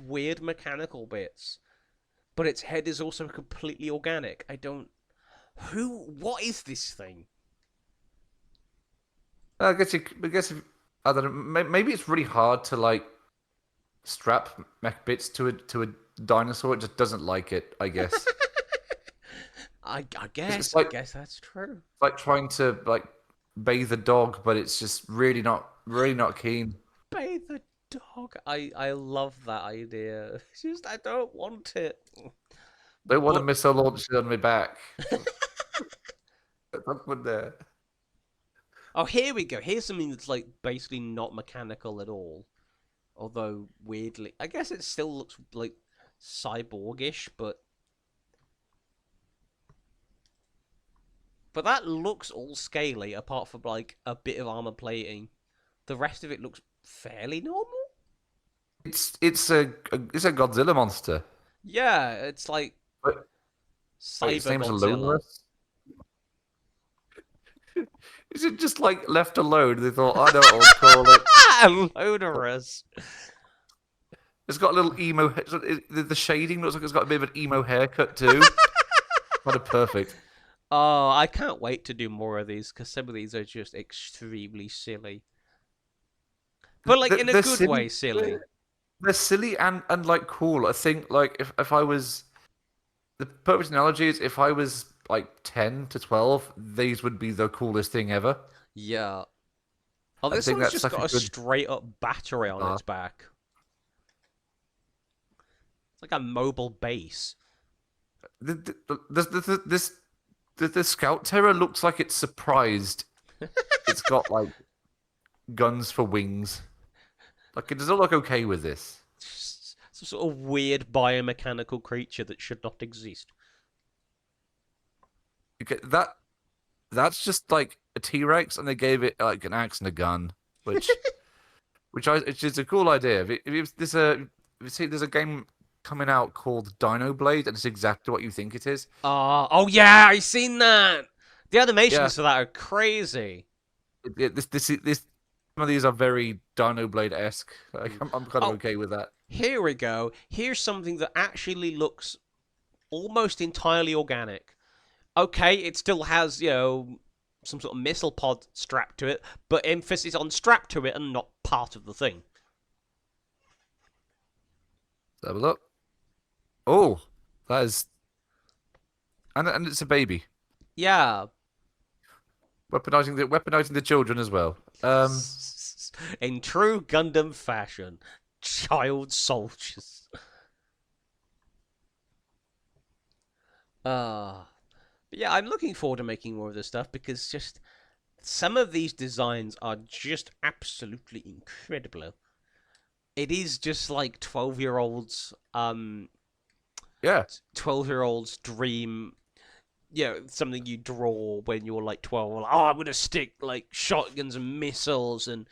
A: weird mechanical bits. But its head is also completely organic. What is this thing?
B: I guess I don't know. Maybe it's really hard to like strap mech bits to a dinosaur. It just doesn't like it. I guess.
A: I guess that's true.
B: It's like trying to like bathe a dog, but it's just really not keen.
A: Bathe the dog. I love that idea. It's just I don't want it.
B: Don't want a missile launched on my back. That's there.
A: Oh, here we go. Here's something that's like basically not mechanical at all. Although weirdly, I guess it still looks like cyborgish, but that looks all scaly apart from like a bit of armor plating. The rest of it looks fairly normal.
B: It's a Godzilla monster.
A: Yeah, it's like
B: Wait, his name's
A: Cyber
B: Lonerus? Is it just like left alone? They thought, I know what I'll call it.
A: Lonerus.
B: It's got a little emo. The shading looks like it's got a bit of an emo haircut too. Kind of perfect.
A: Oh, I can't wait to do more of these because some of these are just extremely silly. But like in a good way, silly.
B: They're silly and like cool. I think like if I was, the perfect analogy is if I was like 10 to 12, these would be the coolest thing ever.
A: Yeah. Oh, this one's just got a straight up battery on its back. It's like a mobile base.
B: The Scout Terror looks like it's surprised. It's got like guns for wings. Like it doesn't look okay with this.
A: Some sort of weird biomechanical creature that should not exist.
B: Okay, that's just like a T-Rex, and they gave it like an axe and a gun, which is a cool idea. There's a game coming out called Dino Blade, and it's exactly what you think it is.
A: Oh yeah, I seen that. The animations for that are crazy.
B: Some of these are very Dino Blade-esque. Like, I'm kind of okay with that.
A: Here we go. Here's something that actually looks almost entirely organic. Okay, it still has, some sort of missile pod strapped to it, but emphasis on strapped to it and not part of the thing.
B: Let's have a look. Oh, that is... And it's a baby.
A: Yeah.
B: Weaponizing the children as well.
A: In true Gundam fashion, child soldiers. But yeah, I'm looking forward to making more of this stuff because just some of these designs are just absolutely incredible. It is just like 12-year-olds, 12-year-olds dream. Something you draw when you're like 12. Like, I'm gonna stick like shotguns and missiles and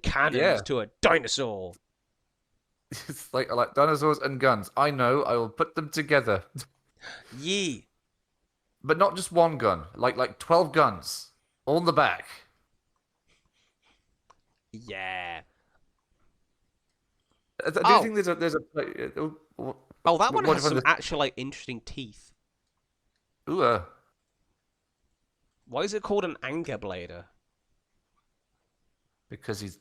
A: cannons to a dinosaur.
B: It's like dinosaurs and guns. I know. I will put them together.
A: Yee.
B: but not just one gun, like 12 guns, all in the back.
A: Yeah.
B: Do you think there's a
A: Oh, that one
B: what do you
A: has
B: find
A: some
B: this?
A: actual like interesting teeth.
B: Ooh,
A: Why is it called an anger blader?
B: because he's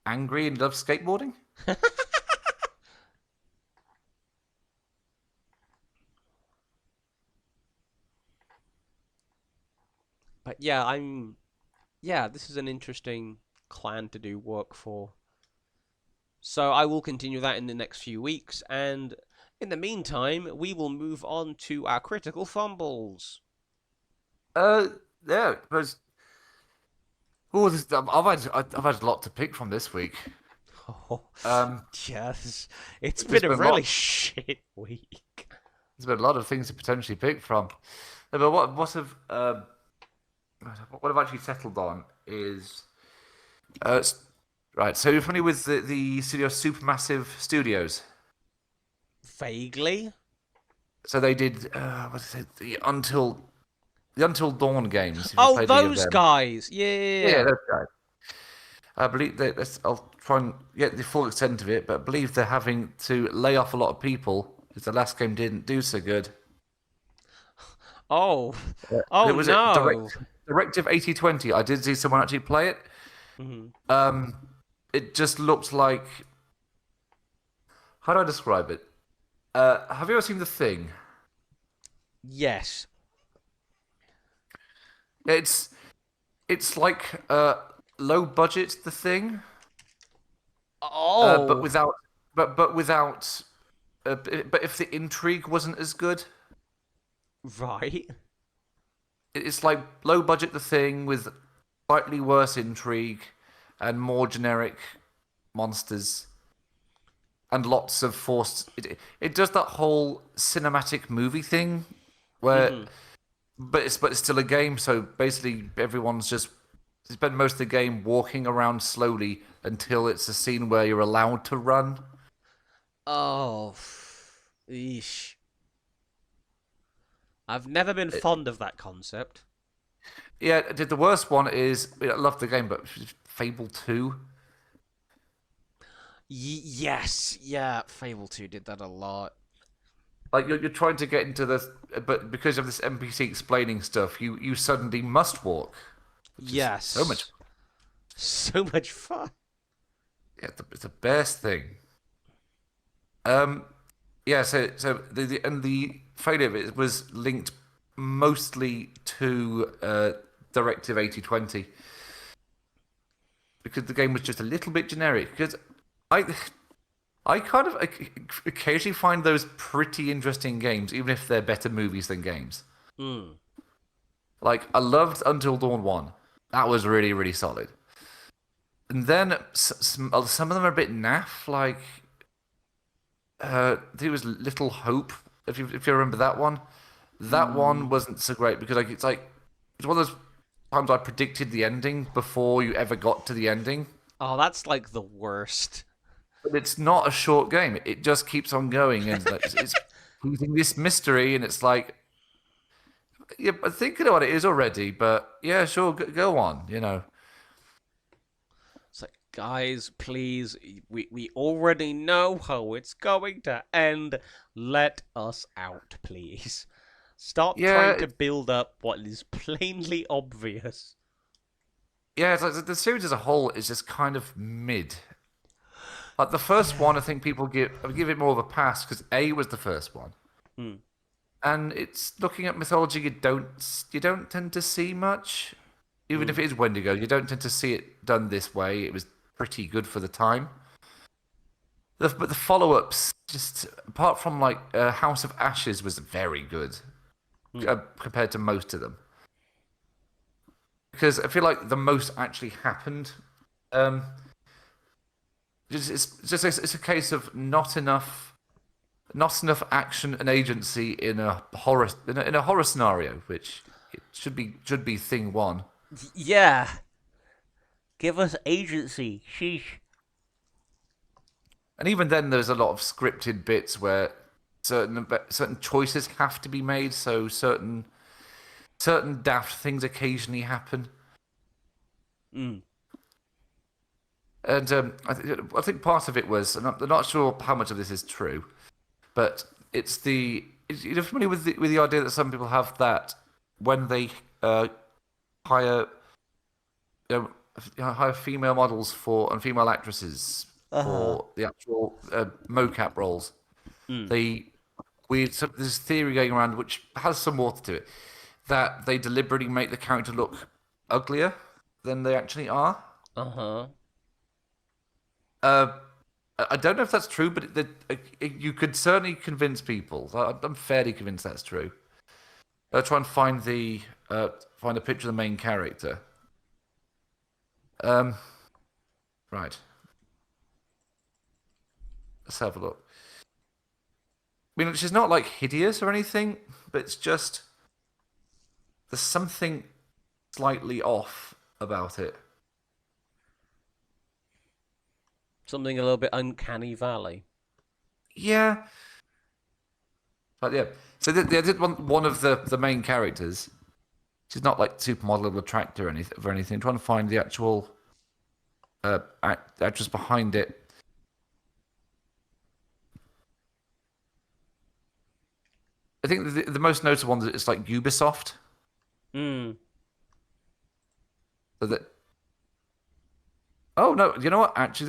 B: angry and loves skateboarding.
A: But yeah, this is an interesting clan to do work for. So I will continue that in the next few weeks, and in the meantime, we will move on to our critical fumbles.
B: Uh, yeah, because I've had a lot to pick from this week.
A: Oh,
B: Um,
A: yes, it's
B: there's
A: been a
B: been a
A: really
B: lot.
A: shit week.
B: There's been a lot of things to potentially pick from. But what I've actually settled on is right. So you're familiar with the studio Supermassive Studios?
A: Vaguely.
B: So they did what is it? The Until Dawn games. If you
A: Oh,
B: played any of
A: those
B: them,
A: guys.
B: yeah,
A: Yeah.
B: those guys. I believe I'll try and get the full extent of it, but I believe they're having to lay off a lot of people because the last game didn't do so good.
A: Oh.
B: Yeah.
A: Oh
B: It was it
A: no.
B: Directive 8020. I did see someone actually play it.
A: Hmm.
B: Um, it just looked like, how do I describe it? Have you ever seen The Thing?
A: Yes.
B: It's like low budget The Thing, but
A: Oh.
B: without but without but if the intrigue wasn't as good,
A: Right.
B: it's like low budget The Thing with slightly worse intrigue and more generic monsters and lots of forced. It does that whole cinematic movie thing where,
A: Hmm.
B: but it's still a game. So basically, everyone's just spend most of the game walking around slowly until it's a scene where you're allowed to run.
A: Oh. Eesh. I've never been fond of that concept.
B: Yeah, the worst one is I love the game, but Fable 2.
A: Yes. Yeah. Fable 2 did that a lot.
B: Like you're trying to get into this, but because of this NPC explaining stuff, you suddenly must walk, which is so much.
A: Yes. So much fun.
B: Yeah, it's the best thing. Um, yeah. So the failure of it was linked mostly to Directive 8020 because the game was just a little bit generic. Because I I kind of occasionally find those pretty interesting games, even if they're better movies than games.
A: Hmm.
B: Like, I loved Until Dawn 1. That was really, really solid. And then some of them are a bit naff, like, I think it was Little Hope, if you remember that one. That one wasn't so great because like it's one of those times I predicted the ending before you ever got to the ending.
A: Oh, that's like the worst.
B: But it's not a short game. It just keeps on going, and like, it's keeping this mystery, and it's like, yeah, but thinking about it is already. But yeah, sure, go on.
A: It's like, guys, please, we already know how it's going to end. Let us out, please. Stop
B: Yeah,
A: trying to build up what is plainly obvious.
B: yeah. It's like the series as a whole is just kind of mid. Like the first one, I think people give it more of a pass because A was the first one,
A: Hmm.
B: and it's looking at mythology you don't tend to see much. Even
A: Hmm.
B: if it is Wendigo, you don't tend to see it done this way. It was pretty good for the time. But the follow-ups, just apart from like House of Ashes, was very good
A: Hmm.
B: compared to most of them. Because I feel like the most actually happened. Um, it's a case of not enough action and agency in a horror scenario, which it should be thing one.
A: Yeah. Give us agency. Sheesh.
B: And even then, there's a lot of scripted bits where certain choices have to be made. So certain certain daft things occasionally happen.
A: Mm.
B: And I think part of it was, and I'm not sure how much of this is true, but it's you're familiar with the idea that some people have that when they hire hire female models and female actresses for the actual mocap roles. So there's theory going around which has some water to it, that they deliberately make the character look uglier than they actually are. I don't know if that's true, but you could certainly convince people. I'm fairly convinced that's true. I'll try and find a picture of the main character. Right. Let's have a look. I mean, she's not like hideous or anything, but it's just there's something slightly off about it.
A: Something a little bit uncanny valley.
B: Yeah. But yeah. So they did one of the main characters. She's not like supermodel or attractor or anything. I'm trying to find the actual actress behind it. I think the most notable one is like Ubisoft.
A: Hmm.
B: So oh no, you know what? Actually,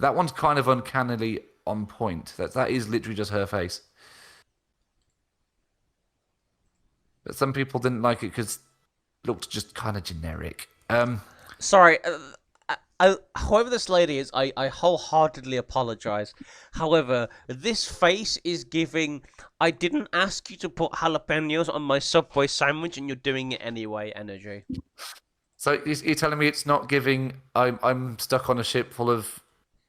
B: that one's kind of uncannily on point. That is literally just her face. But some people didn't like it because it looked just kind of generic.
A: Sorry, whoever this lady is, I wholeheartedly apologize. However, this face is giving, I didn't ask you to put jalapenos on my Subway sandwich and you're doing it anyway energy.
B: So you're telling me it's not giving, I'm stuck on a ship full of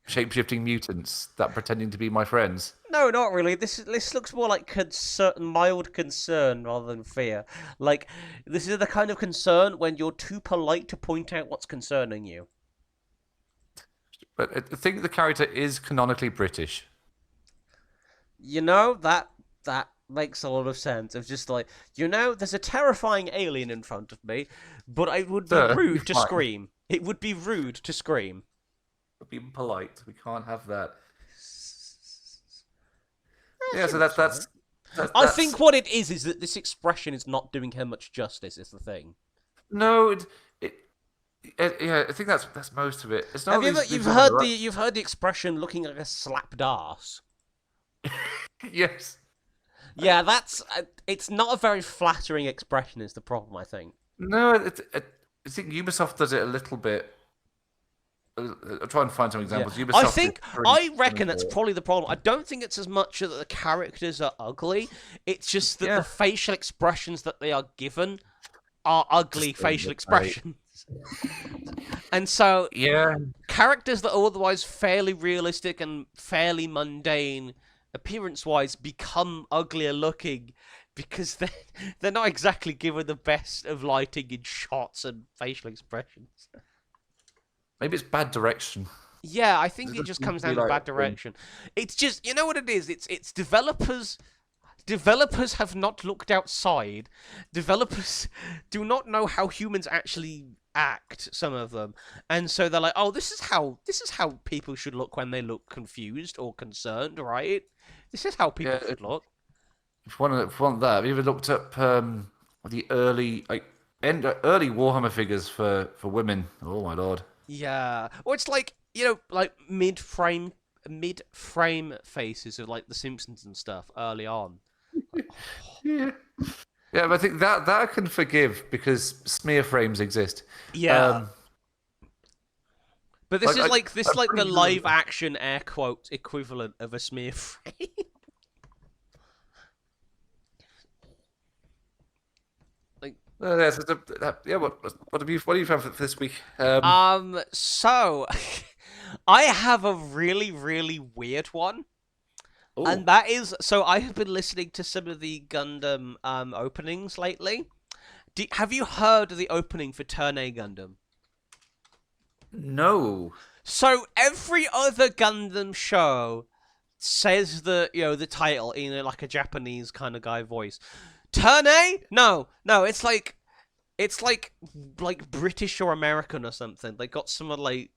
B: shape-shifting mutants that pretending to be my friends?
A: No, not really. This looks more like mild concern rather than fear. Like, this is the kind of concern when you're too polite to point out what's concerning you.
B: But I think the character is canonically British.
A: You know, that makes a lot of sense. Of just like, there's a terrifying alien in front of me, but it would be rude to scream. It would be rude to scream.
B: Be polite. We can't have that. Yeah, so that's
A: I think what it is that this expression is not doing her much justice. Is the thing.
B: No, yeah, I think that's most of it. It's not.
A: You've heard the expression "looking like a slapped ass."
B: Yes.
A: Yeah, it's not a very flattering expression. Is the problem? I think.
B: No, I think Ubisoft does it a little bit. I'll try and find some examples.
A: Yeah.
B: Ubisoft
A: I reckon that's probably the problem. I don't think it's as much that the characters are ugly. It's just that the facial expressions that they are given are ugly facial expressions. And so, characters that are otherwise fairly realistic and fairly mundane appearance-wise become uglier looking because they're not exactly given the best of lighting in shots and facial expressions.
B: Maybe it's bad direction.
A: Yeah, I think it just comes down to bad direction. It's just, you know what it is? It's developers. Developers have not looked outside. Developers do not know how humans actually act, some of them. And so they're like, oh, this is how people should look when they look confused or concerned, right? This is how people should look.
B: If you want that, have you ever looked up the early Warhammer figures for women? Oh my lord.
A: Yeah. Or it's like, like mid-frame faces of like The Simpsons and stuff early on.
B: Yeah, but I think that I can forgive because smear frames exist.
A: Yeah. But this is like the live action air quote equivalent of a smear frame.
B: What have you found for this week?
A: So I have a really, really weird one. Ooh. And that is, so I have been listening to some of the Gundam openings lately. Have you heard of the opening for Turn A Gundam?
B: No.
A: So every other Gundam show says the title in like a Japanese kind of guy voice. Turn A? No, it's like British or American or something. They got some like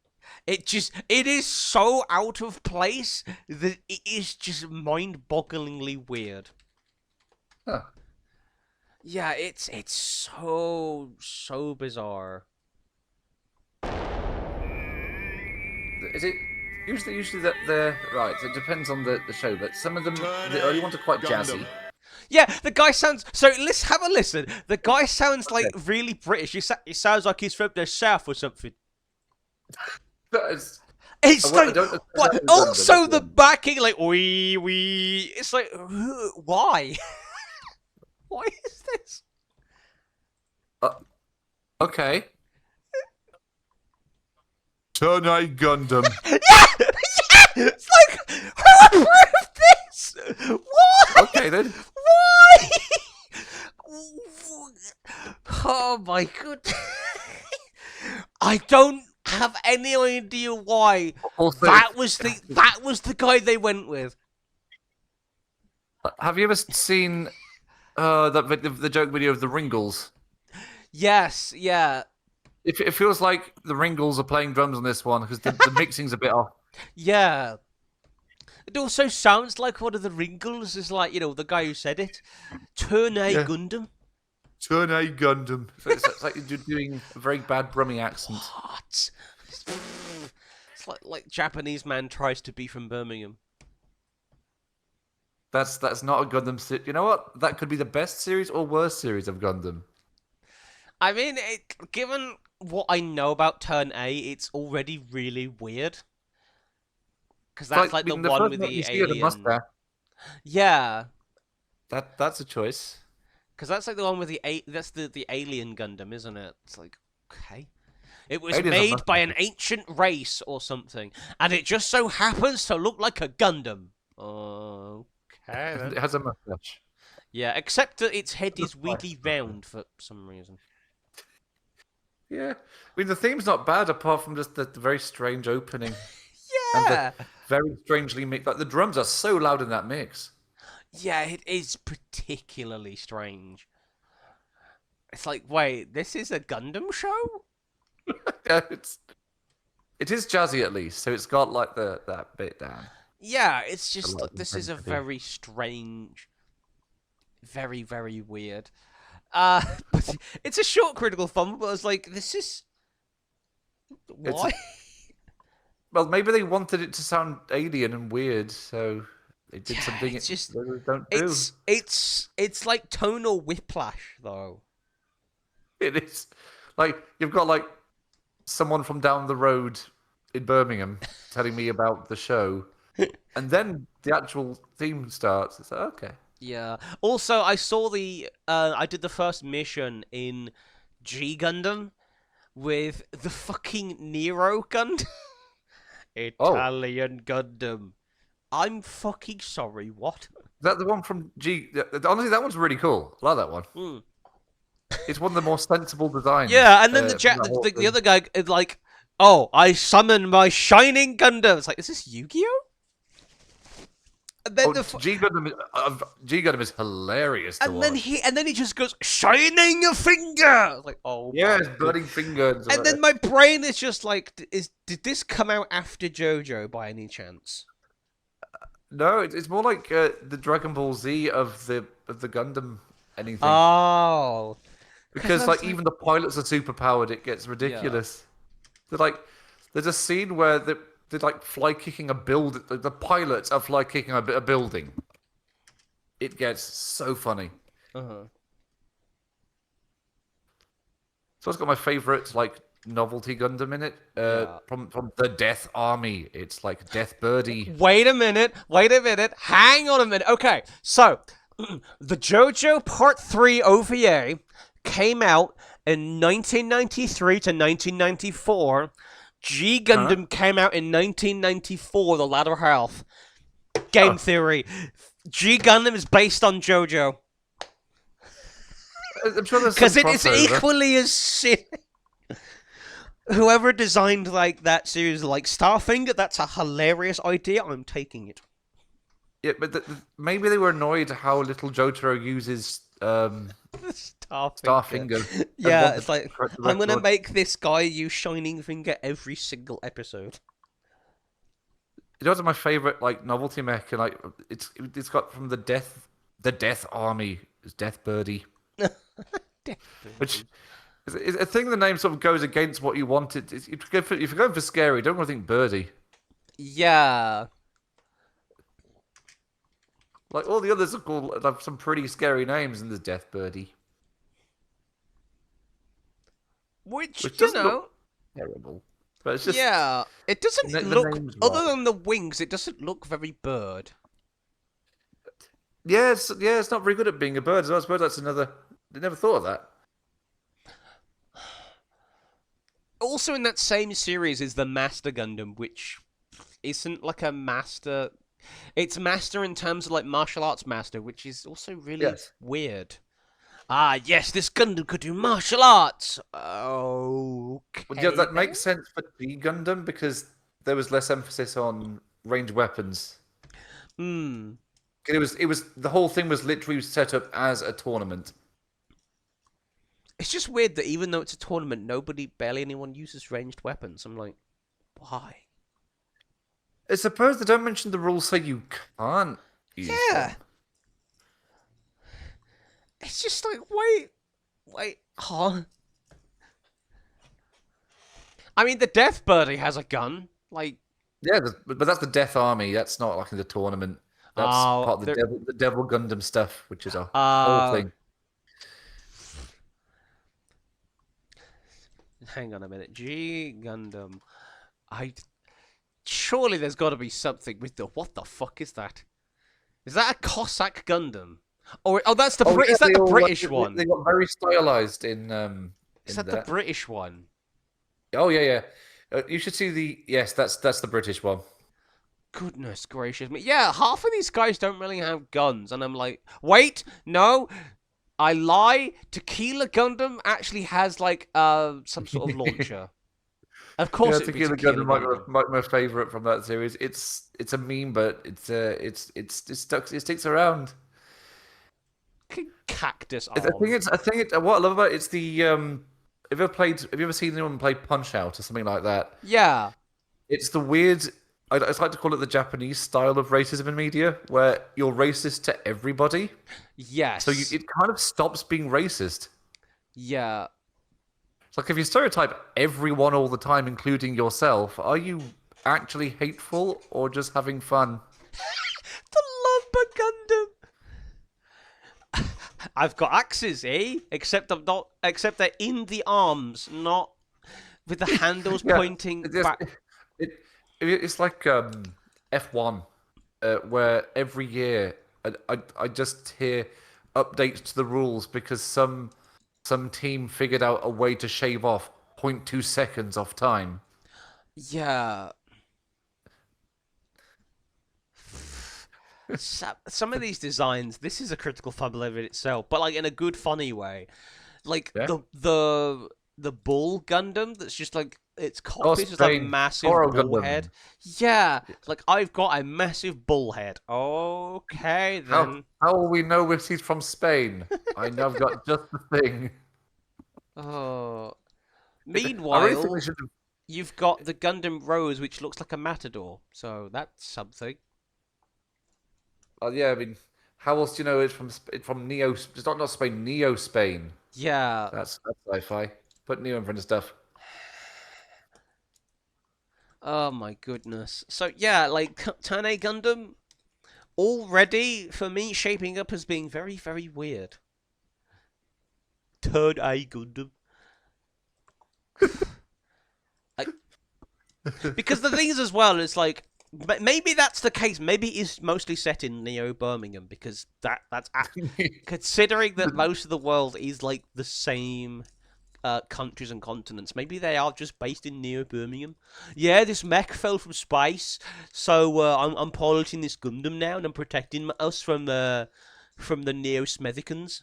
A: it is so out of place that it is just mind-bogglingly weird.
B: Huh.
A: Yeah, it's so bizarre.
B: Is it usually that they're right? It depends on the show, but some of them, the early ones are quite jazzy.
A: Yeah, the guy sounds. So let's have a listen. The guy sounds like really British. He sounds like he's from the south or something.
B: It's
A: like what? Also, the backing like wee. It's like why? Why is this?
B: Okay. Turn A Gundam.
A: Yeah! It's like, who approved this? Why?
B: Okay then.
A: Why? Oh my god. I don't have any idea why.
B: Also,
A: that was the guy they went with.
B: Have you ever seen the joke video of the Ringles?
A: Yes, yeah.
B: It feels like the Ringles are playing drums on this one because the mixing's a bit off.
A: Yeah. It also sounds like one of the Ringles is like, the guy who said it. Turn A Gundam.
B: Turn A Gundam. It's like you're doing a very bad Brummie accent.
A: What? It's like Japanese man tries to be from Birmingham.
B: That's not a Gundam series. You know what? That could be the best series or worst series of Gundam.
A: I mean, given what I know about Turn A, it's already really weird. Because that's like the one with the alien. Yeah.
B: That's a choice.
A: Because that's like the one with that's the alien Gundam, isn't it? It's like, okay. It was made by an ancient race or something, and it just so happens to look like a Gundam. Okay. Then.
B: It has a mustache.
A: Yeah, except that its head is weirdly round for some reason.
B: Yeah, I mean the theme's not bad apart from just the very strange opening.
A: Yeah,
B: and the very strangely mixed. Like the drums are so loud in that mix.
A: Yeah, it is particularly strange. It's like, wait, this is a Gundam show?
B: Yeah, it is jazzy at least, so it's got like that bit down.
A: Yeah, it's just this is a very strange, very very weird. But it's a short critical fun, but I was like, this is why?
B: Well, maybe they wanted it to sound alien and weird, so they did something
A: it's just,
B: they don't do.
A: It's like tonal whiplash, though.
B: It is like you've got like someone from down the road in Birmingham telling me about the show, and then the actual theme starts. It's like, okay.
A: Yeah. Also, I saw I did the first mission in G Gundam with the fucking Nero Gundam. Italian Gundam. I'm fucking sorry, what?
B: Is that the one from G? Honestly, that one's really cool. I like that one.
A: Mm.
B: It's one of the more sensible designs.
A: Yeah, and then the other guy is like, oh, I summon my shining Gundam. It's like, is this Yu-Gi-Oh? And then
B: G Gundam is hilarious.
A: And then he just goes shining a finger. Like, oh
B: yes, bloody finger.
A: And then my brain is just like, did this come out after JoJo by any chance?
B: No, it's more like the Dragon Ball Z of the Gundam anything.
A: Oh,
B: because like even the pilots are super powered. It gets ridiculous. Yeah. There's a scene where they're like fly kicking a build. The pilots are fly kicking a building. It gets so funny.
A: Uh-huh.
B: So it's got my favorite like novelty Gundam in it. From the Death Army. It's like Death Birdie.
A: Wait a minute. Hang on a minute. Okay, so the JoJo Part 3 OVA came out in 1993 to 1994. G Gundam came out in 1994, the latter half. Game theory. G Gundam is based on JoJo.
B: I'm sure there's
A: because it is equally as silly. Whoever designed like that series, like Starfinger, that's a hilarious idea. I'm taking it.
B: Yeah, but maybe they were annoyed how little Jotaro uses Starfinger.
A: Yeah, it's like
B: correct the
A: I'm gonna
B: record.
A: make this guy use Shining Finger every single episode.
B: You know, what's my favorite like novelty mech, and like it's got from the Death Army, is Death Birdie,
A: Death
B: which
A: Birdie.
B: is a thing. The name sort of goes against what you wanted. If you're going for scary, don't want to think Birdie.
A: Yeah.
B: Like all the others are called have some pretty scary names, and there's Death Birdie,
A: Which,
B: which
A: you
B: doesn't
A: know,
B: look terrible, but it's just
A: yeah, it doesn't
B: the
A: look,
B: name's
A: other
B: wrong.
A: than the wings, it doesn't look very bird.
B: Yeah, it's not very good at being a bird. So I suppose that's another. I never thought of that.
A: Also in that same series is the Master Gundam, which isn't like a master. It's master in terms of like martial arts master, which is also really
B: Yes.
A: weird. Ah, yes, this Gundam could do martial arts. Okay.
B: Well, yeah, that
A: then.
B: makes sense for G Gundam because there was less emphasis on ranged weapons.
A: Hmm.
B: It was the whole thing was literally set up as a tournament.
A: It's just weird that even though it's a tournament, barely anyone uses ranged weapons. I'm like, why?
B: I suppose they don't mention the rules say you can't use
A: Yeah.
B: them.
A: It's just like, wait, huh? I mean, the Death Birdie has a gun. Like,
B: Yeah, but that's the Death Army. That's not like in the tournament. That's
A: oh,
B: part of the Devil Gundam stuff, which is a whole
A: uh,
B: thing.
A: hang on a minute. G Gundam. Surely there's got to be something with the. What the fuck is that? Is that a Cossack Gundam? That's the
B: Yeah,
A: Is that the
B: all,
A: British one?
B: They got very stylized
A: Is
B: in
A: that the
B: that.
A: British one?
B: Oh yeah. You should see the yes. That's the British one.
A: Goodness gracious me. Yeah, half of these guys don't really have guns, and I'm like, wait, no, I lie. Tequila Gundam actually has like some sort of launcher. Of course,
B: Yeah,
A: it'd be
B: Tequila
A: Tequila
B: Gundam
A: Gundam.
B: might be my favorite from that series. It's a meme, but it sticks around.
A: Cactus
B: I
A: arms.
B: think it. What I love about it's the have you ever seen anyone play Punch Out or something like that?
A: Yeah.
B: It's the weird. I like to call it the Japanese style of racism in media, where you're racist to everybody.
A: Yes.
B: So it kind of stops being racist.
A: Yeah.
B: It's like if you stereotype everyone all the time, including yourself, are you actually hateful or just having fun?
A: The Lumber Gundam. I've got axes, eh? Except I'm not. Except they're in the arms, not with the handles pointing back.
B: It's like F1, where every year I just hear updates to the rules because some team figured out a way to shave off 0.2 seconds off time.
A: Yeah. Some of these designs, this is a critical fumble in itself, but like in a good, funny way. Like
B: Yeah.
A: the bull Gundam that's just like its
B: Oh,
A: cockpit is like a
B: Spain.
A: massive
B: Toro
A: bull
B: Gundam.
A: head. Yeah, like I've got a massive bull head. Okay then.
B: How will we know if he's from Spain? I've got just the thing.
A: Oh.
B: I really think
A: Meanwhile,
B: they should have.
A: you've got the Gundam Rose, which looks like a matador. So that's something.
B: Yeah, I mean, how else do you know it's from Neo? It's not Spain, Neo Spain.
A: Yeah.
B: That's sci-fi. Put Neo in front of stuff.
A: Oh my goodness. So yeah, like Turn A Gundam already for me shaping up as being very, very weird. Turn A Gundam. Like, because the thing is as well, it's like maybe that's the case. Maybe it's mostly set in Neo Birmingham because considering that most of the world is like the same countries and continents. Maybe they are just based in Neo Birmingham. Yeah, this mech fell from space, so I'm piloting this Gundam now, and I'm protecting us from the Neo Smethicans.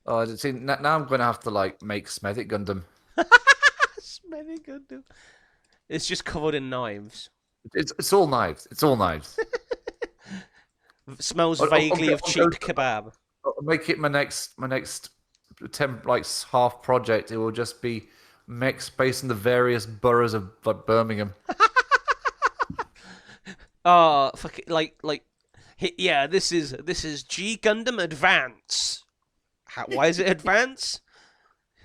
B: Oh, see, now I'm going to have to like make Smethik Gundam.
A: Smethik Gundam. It's just covered in knives.
B: It's all knives. It's all knives.
A: Smells vaguely of cheap kebab.
B: I'll make it my next half project. It will just be mechs based in the various boroughs of like Birmingham.
A: Fuck it, yeah. This is G Gundam Advance. Why is it Advance?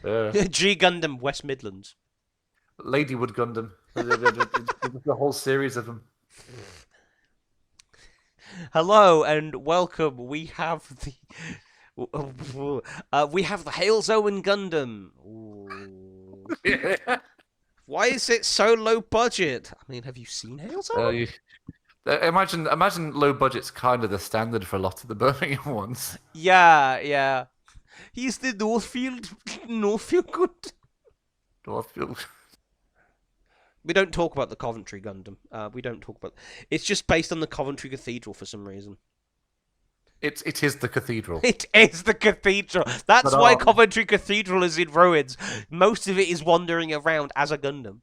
A: G Gundam West Midlands.
B: Ladywood Gundam. The whole series of them.
A: Hello and welcome. We have the Hail Zeon Gundam. Why is it so low budget? I mean, have you seen Hail Zeon?
B: Imagine low budget's kind of the standard for a lot of the Birmingham ones.
A: Yeah. He's the Northfield good.
B: Northfield.
A: We don't talk about the Coventry Gundam. We don't talk about. It's just based on the Coventry Cathedral for some reason.
B: It is the cathedral.
A: It is the cathedral. That's why Coventry Cathedral is in ruins. Most of it is wandering around as a Gundam.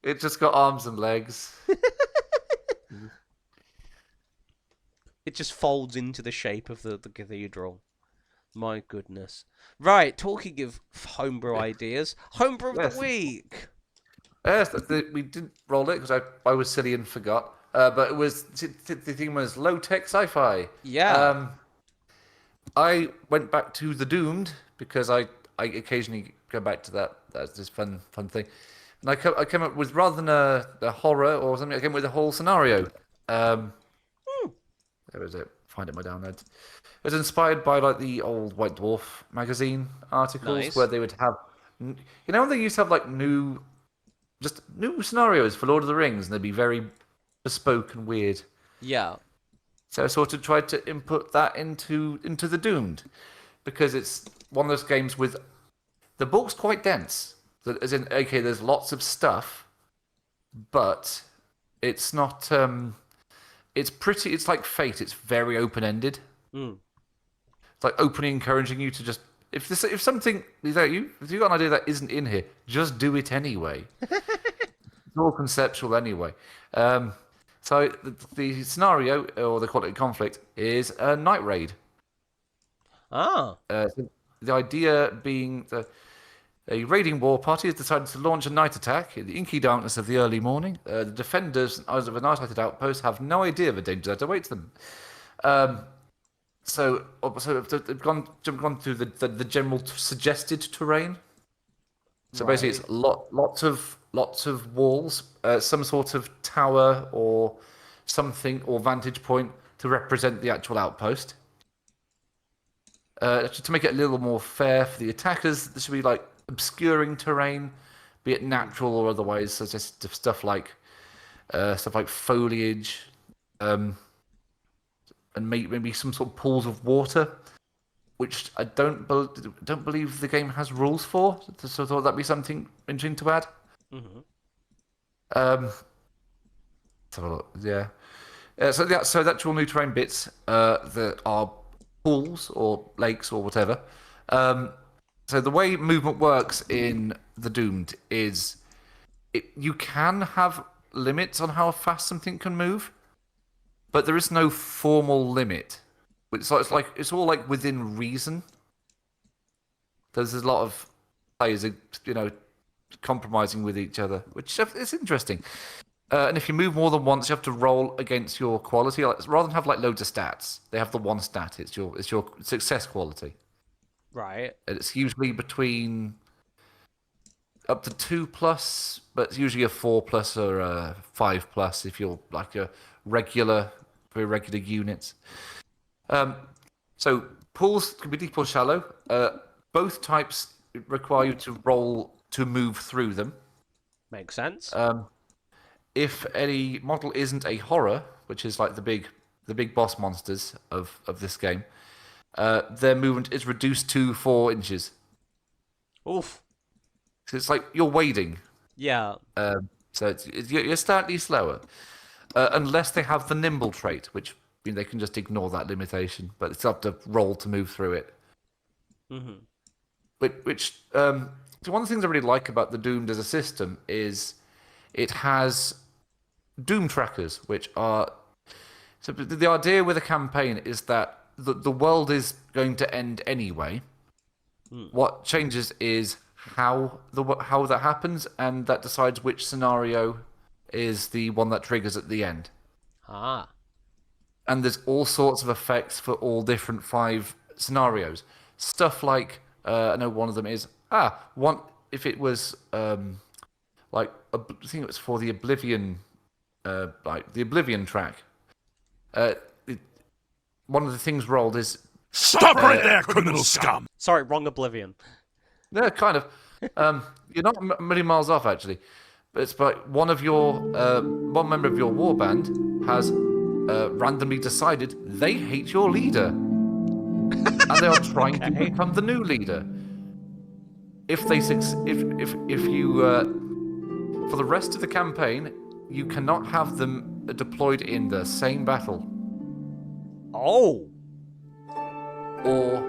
B: It just got arms and legs.
A: It just folds into the shape of the cathedral. My goodness. Right, talking of homebrew ideas, homebrew of the week.
B: Yes, we didn't roll it because I was silly and forgot. But it was the theme was low-tech sci-fi.
A: Yeah.
B: I went back to The Doomed because I occasionally go back to that. That's just fun thing. And I came up with, rather than a horror or something, I came up with a whole scenario. There is it. Find it in my downloads. It was inspired by like the old White Dwarf magazine articles where they would have, when they used to have like new scenarios for Lord of the Rings, and they'd be very bespoke and weird.
A: Yeah.
B: So I sort of tried to input that into The Doomed, because it's one of those games with the book's quite dense. As in, okay, there's lots of stuff, but it's not. It's like Fate. It's very open ended. It's like openly encouraging you to just if something is that if you've got an idea that isn't in here, just do it anyway. It's all conceptual anyway. So the scenario, or they call it conflict, is a night raid.
A: So
B: the idea being that a raiding war party has decided to launch a night attack in the inky darkness of the early morning. The defenders of an isolated outpost have no idea of the danger that awaits them. So they've gone through the general suggested terrain. So basically, it's lots of walls, some sort of tower or something or vantage point to represent the actual outpost. To make it a little more fair for the attackers, there should be like obscuring terrain, be it natural or otherwise, such as stuff like foliage, and maybe some sort of pools of water, which I don't believe the game has rules for. So I thought that'd be something interesting to add. Let's have a look. Yeah. So the actual new terrain bits that are pools or lakes or whatever. So the way movement works in The Doomed is you can have limits on how fast something can move, but there is no it's all like within reason. There's a lot of players, compromising with each other, which is interesting. And if you move more than once, you have to roll against your quality. Rather than have like loads of stats, they have the one stat. It's your success quality.
A: Right.
B: And it's usually between up to 2+, but it's usually a 4+ or a 5+ if you're like a regular units. So pools can be deep or shallow. Both types require you to roll to move through them.
A: Makes sense.
B: If any model isn't a horror, which is like the big boss monsters of this game, their movement is reduced to 4 inches.
A: Oof.
B: So it's like you're wading.
A: Yeah.
B: So you're slightly slower, unless they have the nimble trait, which they can just ignore that limitation, but it's up to roll to move through it. Which so one of the things I really like about the Doomed as a system is it has Doom trackers, which are So the idea with a campaign is that the world is going to end anyway. What changes is how that happens, and that decides which scenario is the one that triggers at the end.
A: Ah.
B: And there's all sorts of effects for all different 5 scenarios. Stuff like I know one of them is if it was I think it was for the Oblivion the Oblivion track. One of the things rolled is
C: stop right there, criminal scum.
A: Sorry, wrong Oblivion.
B: Yeah, kind of. You're not a million miles off, actually. But it's like one member of your warband has randomly decided they hate your leader, and they are trying to become the new leader. If you for the rest of the campaign, you cannot have them deployed in the same battle.
A: Oh.
B: Or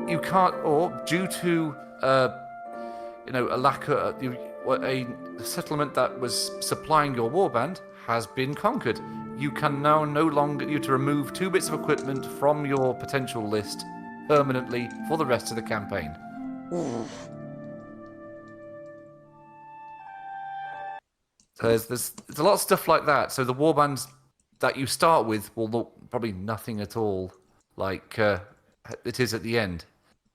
B: you can't, or due to a lack of a settlement that was supplying your warband has been conquered. You can now no longer you have to remove 2 bits of equipment from your potential list permanently for the rest of the campaign. So there's a lot of stuff like that. So the warbands that you start with will look probably nothing at all like it is at the end,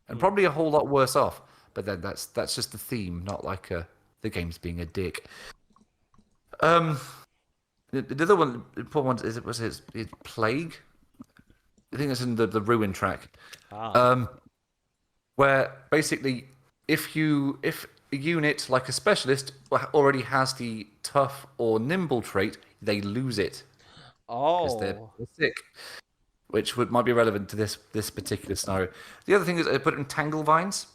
B: and probably a whole lot worse off. But then that's just the theme, not like the game's being a dick. The other one, important one, was Plague. I think it's in the Ruin track, where basically if a unit like a specialist already has the tough or nimble trait, they lose it. Because they're sick, which might be relevant to this particular scenario. The other thing is I put in tangle vines,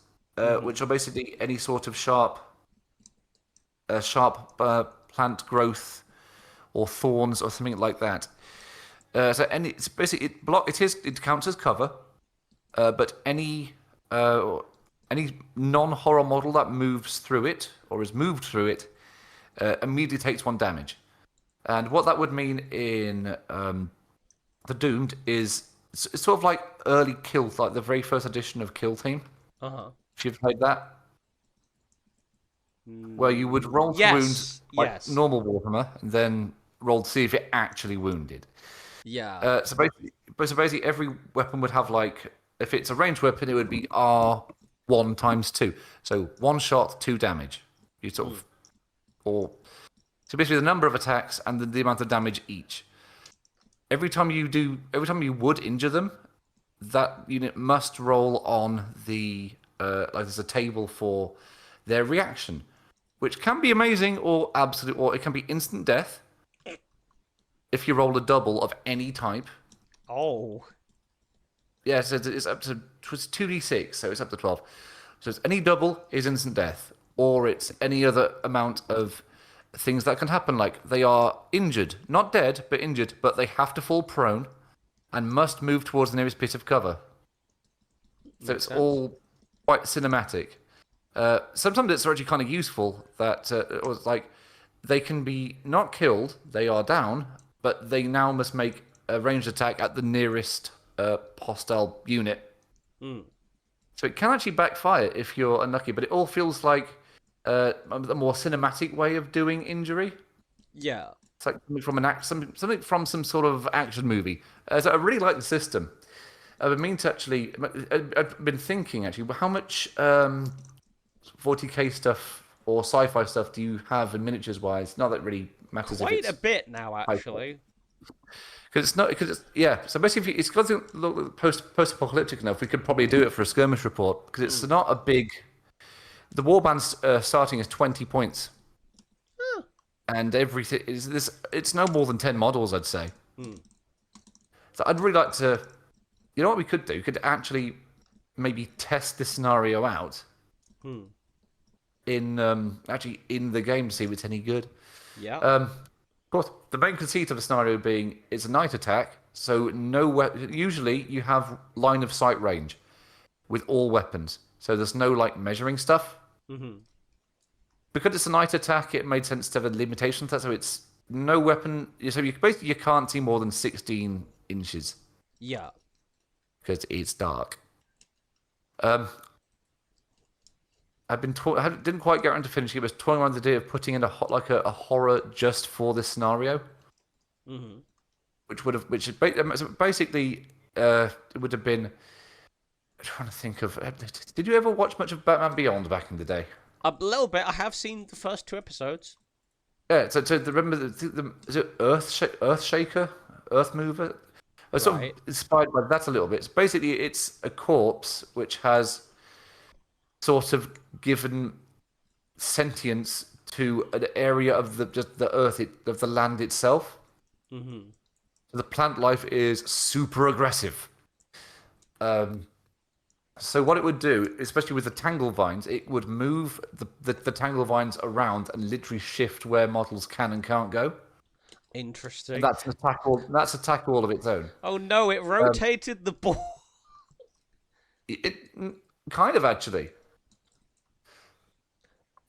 B: which are basically any sort of sharp plant growth or thorns or something like that. It's basically it counts as cover, but any non-horror model that moves through it or is moved through it immediately takes 1 damage. And what that would mean in the Doomed is it's sort of like early Kill, like the very first edition of Kill Team. If you've played that, where you would roll to wound like normal Warhammer, and then roll to see if it actually wounded.
A: Yeah.
B: So basically, every weapon would have if it's a ranged weapon, it would be R1 times 2. So 1 shot, 2 damage. You sort of so basically the number of attacks and the amount of damage each. Every time you would injure them, that unit must roll on the there's a table for their reaction, which can be amazing or absolute, or it can be instant death if you roll a double of any type.
A: Oh.
B: Yeah, so it's up to 2d6, so it's up to 12. So it's any double is instant death, or it's any other amount of things that can happen, like they are injured, not dead, but injured, but they have to fall prone and must move towards the nearest bit of cover. So it's all quite cinematic. Sometimes it's actually kind of useful that they can be not killed, they are down, but they now must make a ranged attack at the nearest hostile unit. So it can actually backfire if you're unlucky, but it all feels like a more cinematic way of doing injury.
A: Yeah.
B: It's like something from some sort of action movie. So I really like the system. I've been thinking actually, how much 40k stuff or sci-fi stuff do you have in miniatures wise? Not that it really matters.
A: Quite a bit now, actually.
B: Because So basically, if it's got to look post-apocalyptic enough, we could probably do it for a skirmish report because it's not a big. The warband's starting is 20 points, and everything is it's no more than 10 models, I'd say. So I'd really like to. You know what we could do? We could actually maybe test this scenario out in the game to see if it's any good.
A: Yeah.
B: Of course, the main conceit of the scenario being it's a night attack, so usually you have line of sight range with all weapons. So there's no measuring stuff. Because it's a night attack, it made sense to have a limitation to that. So it's no weapon. So you can't see more than 16 inches
A: Yeah.
B: because it's dark. I've been didn't quite get around to finishing it. Was toying around the idea of putting in a horror just for this scenario, which is basically it would have been. I'm trying to think of. Did you ever watch much of Batman Beyond back in the day?
A: A little bit. I have seen the first 2 episodes.
B: Yeah. So remember is it Earthshaker, Earth Mover? I was sort of inspired by that a little bit. Basically, it's a corpse which has sort of given sentience to an area of the earth, of the land itself. Mm-hmm. The plant life is super aggressive. So what it would do, especially with the tangle vines, it would move the tangle vines around and literally shift where models can and can't go.
A: Interesting.
B: And that's an attack all of its own.
A: Oh no! It rotated the ball.
B: It kind of actually.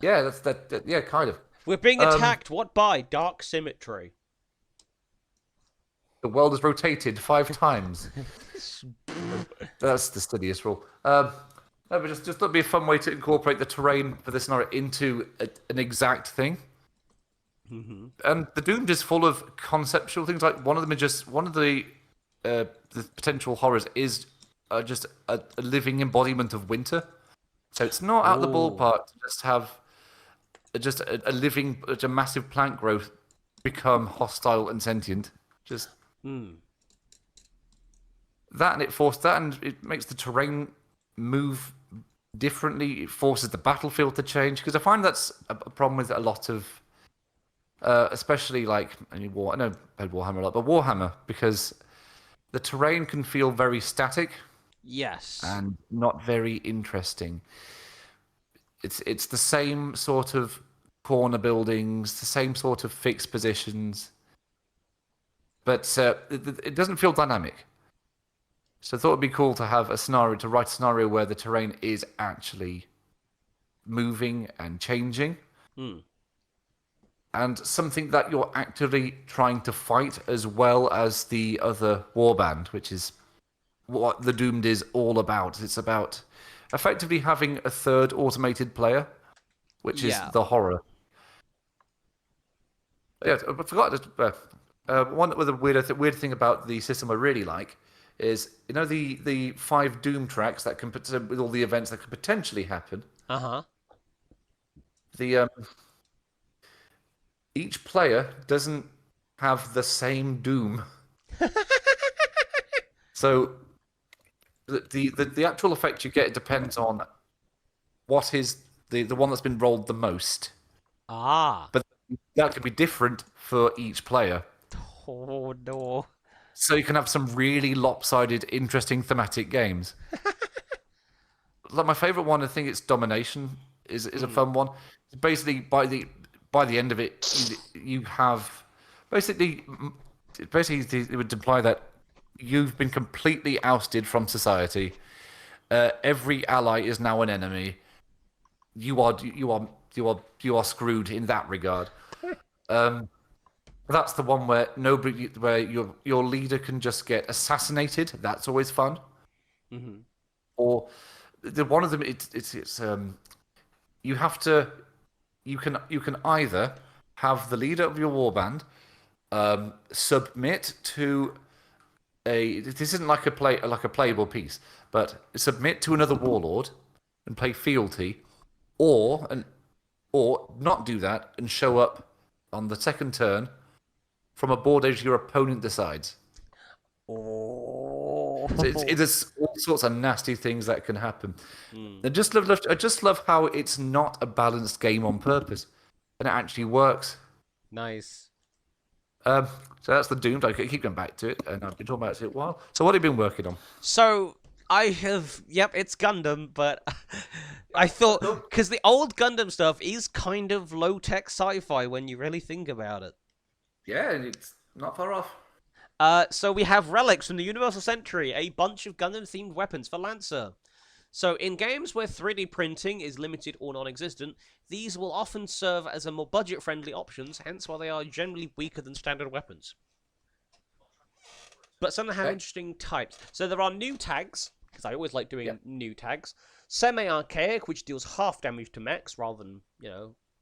B: Yeah, that. Yeah, kind of.
A: We're being attacked. What by? Dark symmetry.
B: The world has rotated 5 times. That's the steadiest rule. No, but just that'd be a fun way to incorporate the terrain for this scenario into an exact thing. Mm-hmm. And the Doomed is full of conceptual things. Like one of the potential horrors is just a living embodiment of winter. So it's not out of the ballpark to just have a living, a massive plant growth become hostile and sentient. Just that, and it makes the terrain move differently. It forces the battlefield to change, because I find that's a problem with a lot of, especially like I know I played Warhammer a lot, but Warhammer, because the terrain can feel very static.
A: Yes.
B: And not very interesting. It's the same sort of corner buildings, the same sort of fixed positions, but it doesn't feel dynamic. So I thought it'd be cool to have to write a scenario where the terrain is actually moving and changing. And something that you're actively trying to fight, as well as the other warband, which is what the Doomed is all about. It's about effectively having a third automated player, which is the horror. Yeah, I forgot. One with a weird thing about the system I really like is, you know, the 5 Doom tracks that can with all the events that could potentially happen. The each player doesn't have the same Doom. So the actual effect you get depends on what is the one that's been rolled the most. But that could be different for each player.
A: Oh no.
B: So you can have some really lopsided, interesting thematic games. Like my favorite one, I think it's Domination, is a fun one. Basically, by the end of it, you have basically it would imply that you've been completely ousted from society. Every ally is now an enemy. You are screwed in that regard. That's the one where your leader can just get assassinated. That's always fun. Or one of them, you can either have the leader of your warband submit to this isn't like a playable piece, but submit to another warlord and play fealty, or not do that and show up on the second turn from a board age your opponent decides. So there's all sorts of nasty things that can happen. I just love how it's not a balanced game on purpose, and it actually works.
A: Nice.
B: So that's the Doomed. I keep going back to it, and I've been talking about it a while. So what have you been working on?
A: So I have, it's Gundam, but I thought, because the old Gundam stuff is kind of low-tech sci-fi when you really think about it.
B: Yeah, and it's not far off.
A: So we have relics from the Universal Century, a bunch of Gundam-themed weapons for Lancer. So in games where 3D printing is limited or non-existent, these will often serve as a more budget-friendly options, hence why they are generally weaker than standard weapons. But some of them have interesting types. So there are new tags, because I always like doing new tags. Semi-archaic, which deals half damage to mechs rather than,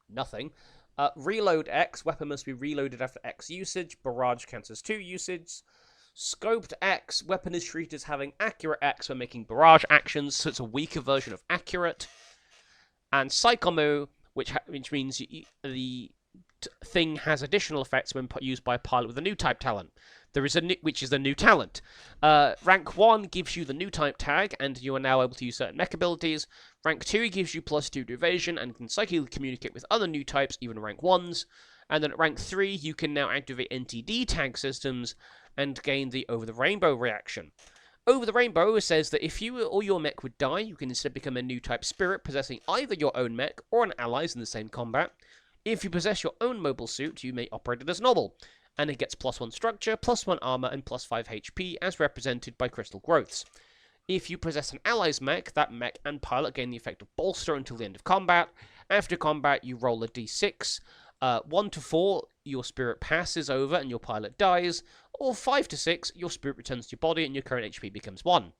A: nothing. Reload X, weapon must be reloaded after X usage. Barrage counts as 2 usage. Scoped X, weapon is treated as having accurate X when making barrage actions, so it's a weaker version of accurate. And Psychomu, which means the thing has additional effects when used by a pilot with a new type talent. There is which is a new talent. Rank 1 gives you the new type tag, and you are now able to use certain mech abilities. Rank 2 gives you +2 to evasion, and can psychically communicate with other new types, even rank 1s. And then at rank 3, you can now activate NTD tag systems, and gain the Over the Rainbow reaction. Over the Rainbow says that if you or your mech would die, you can instead become a new type spirit, possessing either your own mech or an ally's in the same combat. If you possess your own mobile suit, you may operate it as normal, and it gets +1 structure, +1 armor, and +5 HP, as represented by crystal growths. If you possess an ally's mech, that mech and pilot gain the effect of bolster until the end of combat. After combat, you roll a d6. 1 to 4, your spirit passes over and your pilot dies, or 5 to 6, your spirit returns to your body and your current HP becomes 1.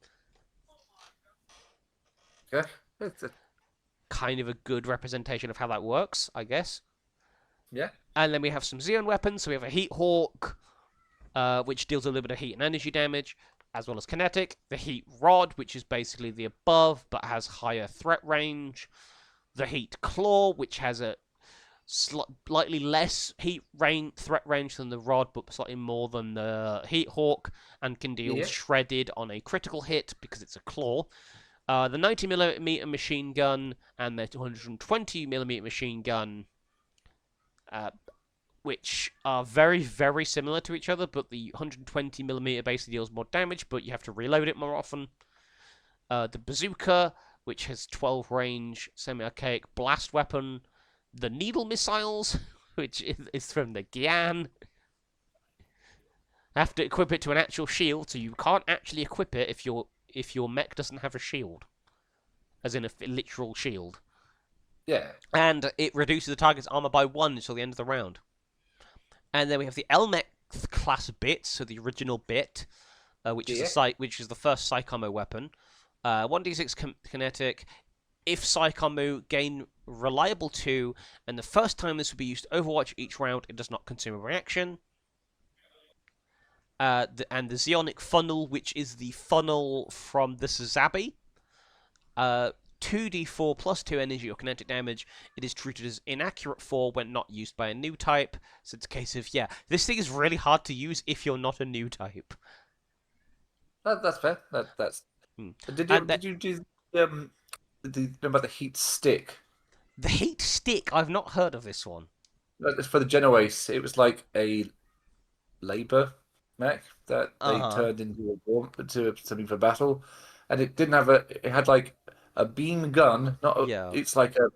B: Yeah,
A: kind of a good representation of how that works, I guess.
B: Yeah.
A: And then we have some Zeon weapons. So we have a Heat Hawk, which deals a little bit of heat and energy damage, as well as kinetic. The Heat Rod, which is basically the above, but has higher threat range. The Heat Claw, which has a slightly less threat range than the Rod, but slightly more than the Heat Hawk, and can deal shredded on a critical hit because it's a claw. The 90mm machine gun and the 220mm machine gun, which are very, very similar to each other, but the 120mm basically deals more damage, but you have to reload it more often. The bazooka, which has 12 range, semi-archaic blast weapon. The needle missiles, which is from the Gyan. Have to equip it to an actual shield, so you can't actually equip it if your mech doesn't have a shield, as in a literal shield.
B: Yeah.
A: And it reduces the target's armor by 1 until the end of the round. And then we have the Elmech class bit, so the original bit, which is the first Psychomu weapon. 1d6 kinetic. If Psychomu, gain reliable 2, and the first time this will be used to Overwatch each round, it does not consume a reaction. And the Zeonic funnel, which is the funnel from the Suzabi. 2d4 +2 energy or kinetic damage. It is treated as inaccurate 4 when not used by a new type. So it's a case of, this thing is really hard to use if you're not a new type.
B: That's fair. That's. Did you do remember the heat stick?
A: The heat stick? I've not heard of this one.
B: It's for the Genoese. It was like a Labour mech that they turned into something for battle, and it didn't have it had like a beam gun. It's like a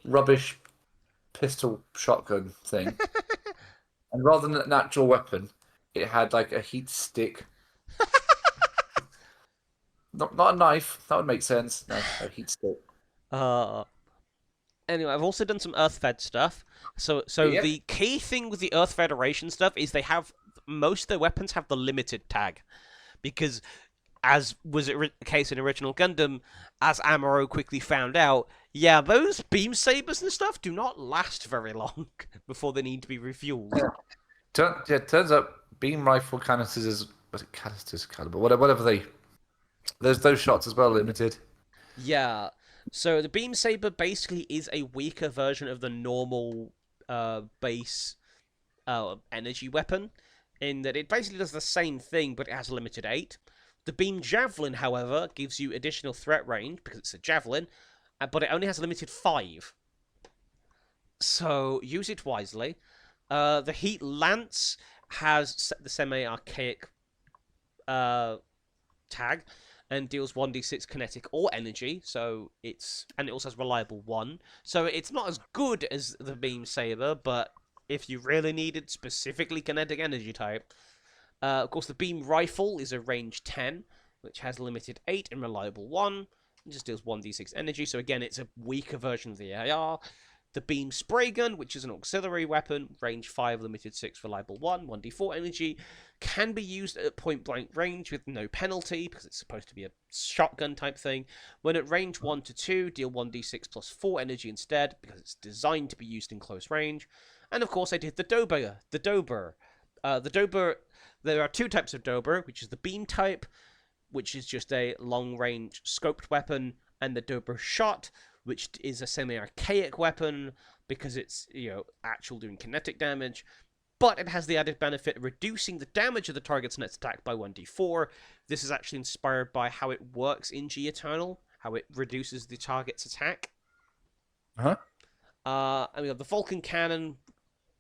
B: rubbish pistol shotgun thing, and rather than an actual weapon, it had like a heat stick. Not a knife. That would make sense. No, a heat stick.
A: Anyway, I've also done some Earth-Fed stuff. So the key thing with the Earth Federation stuff is most of their weapons have the limited tag. Because, as was the case in Original Gundam, as Amuro quickly found out, those beam sabers and stuff do not last very long before they need to be refueled.
B: Turns out beam rifle canisters caliber, whatever those shots as well limited.
A: Yeah. So the beam saber basically is a weaker version of the normal base energy weapon, in that it basically does the same thing, but it has a limited 8. The beam javelin, however, gives you additional threat range because it's a javelin, but it only has a limited 5. So use it wisely. The heat lance has the semi-archaic tag, and deals 1d6 kinetic or energy, and it also has reliable 1. So it's not as good as the beam saber, but if you really needed specifically kinetic energy type. Of course, the beam rifle is a range 10, which has limited 8 and reliable 1. It just deals 1d6 energy, so again, it's a weaker version of the AR. The beam spray gun, which is an auxiliary weapon, range 5, limited 6, reliable 1, 1d4 energy, can be used at point blank range with no penalty, because it's supposed to be a shotgun type thing. When at range 1 to 2, deal 1d6 plus 4 energy instead, because it's designed to be used in close range. And of course, I did the Dober. The Dober, there are two types of Dober, which is the beam type, which is just a long-range scoped weapon, and the Dober shot, which is a semi-archaic weapon because it's, actual doing kinetic damage, but it has the added benefit of reducing the damage of the target's next attack by 1d4. This is actually inspired by how it works in G Eternal, how it reduces the target's attack.
B: Uh-huh.
A: And we have the Vulcan Cannon,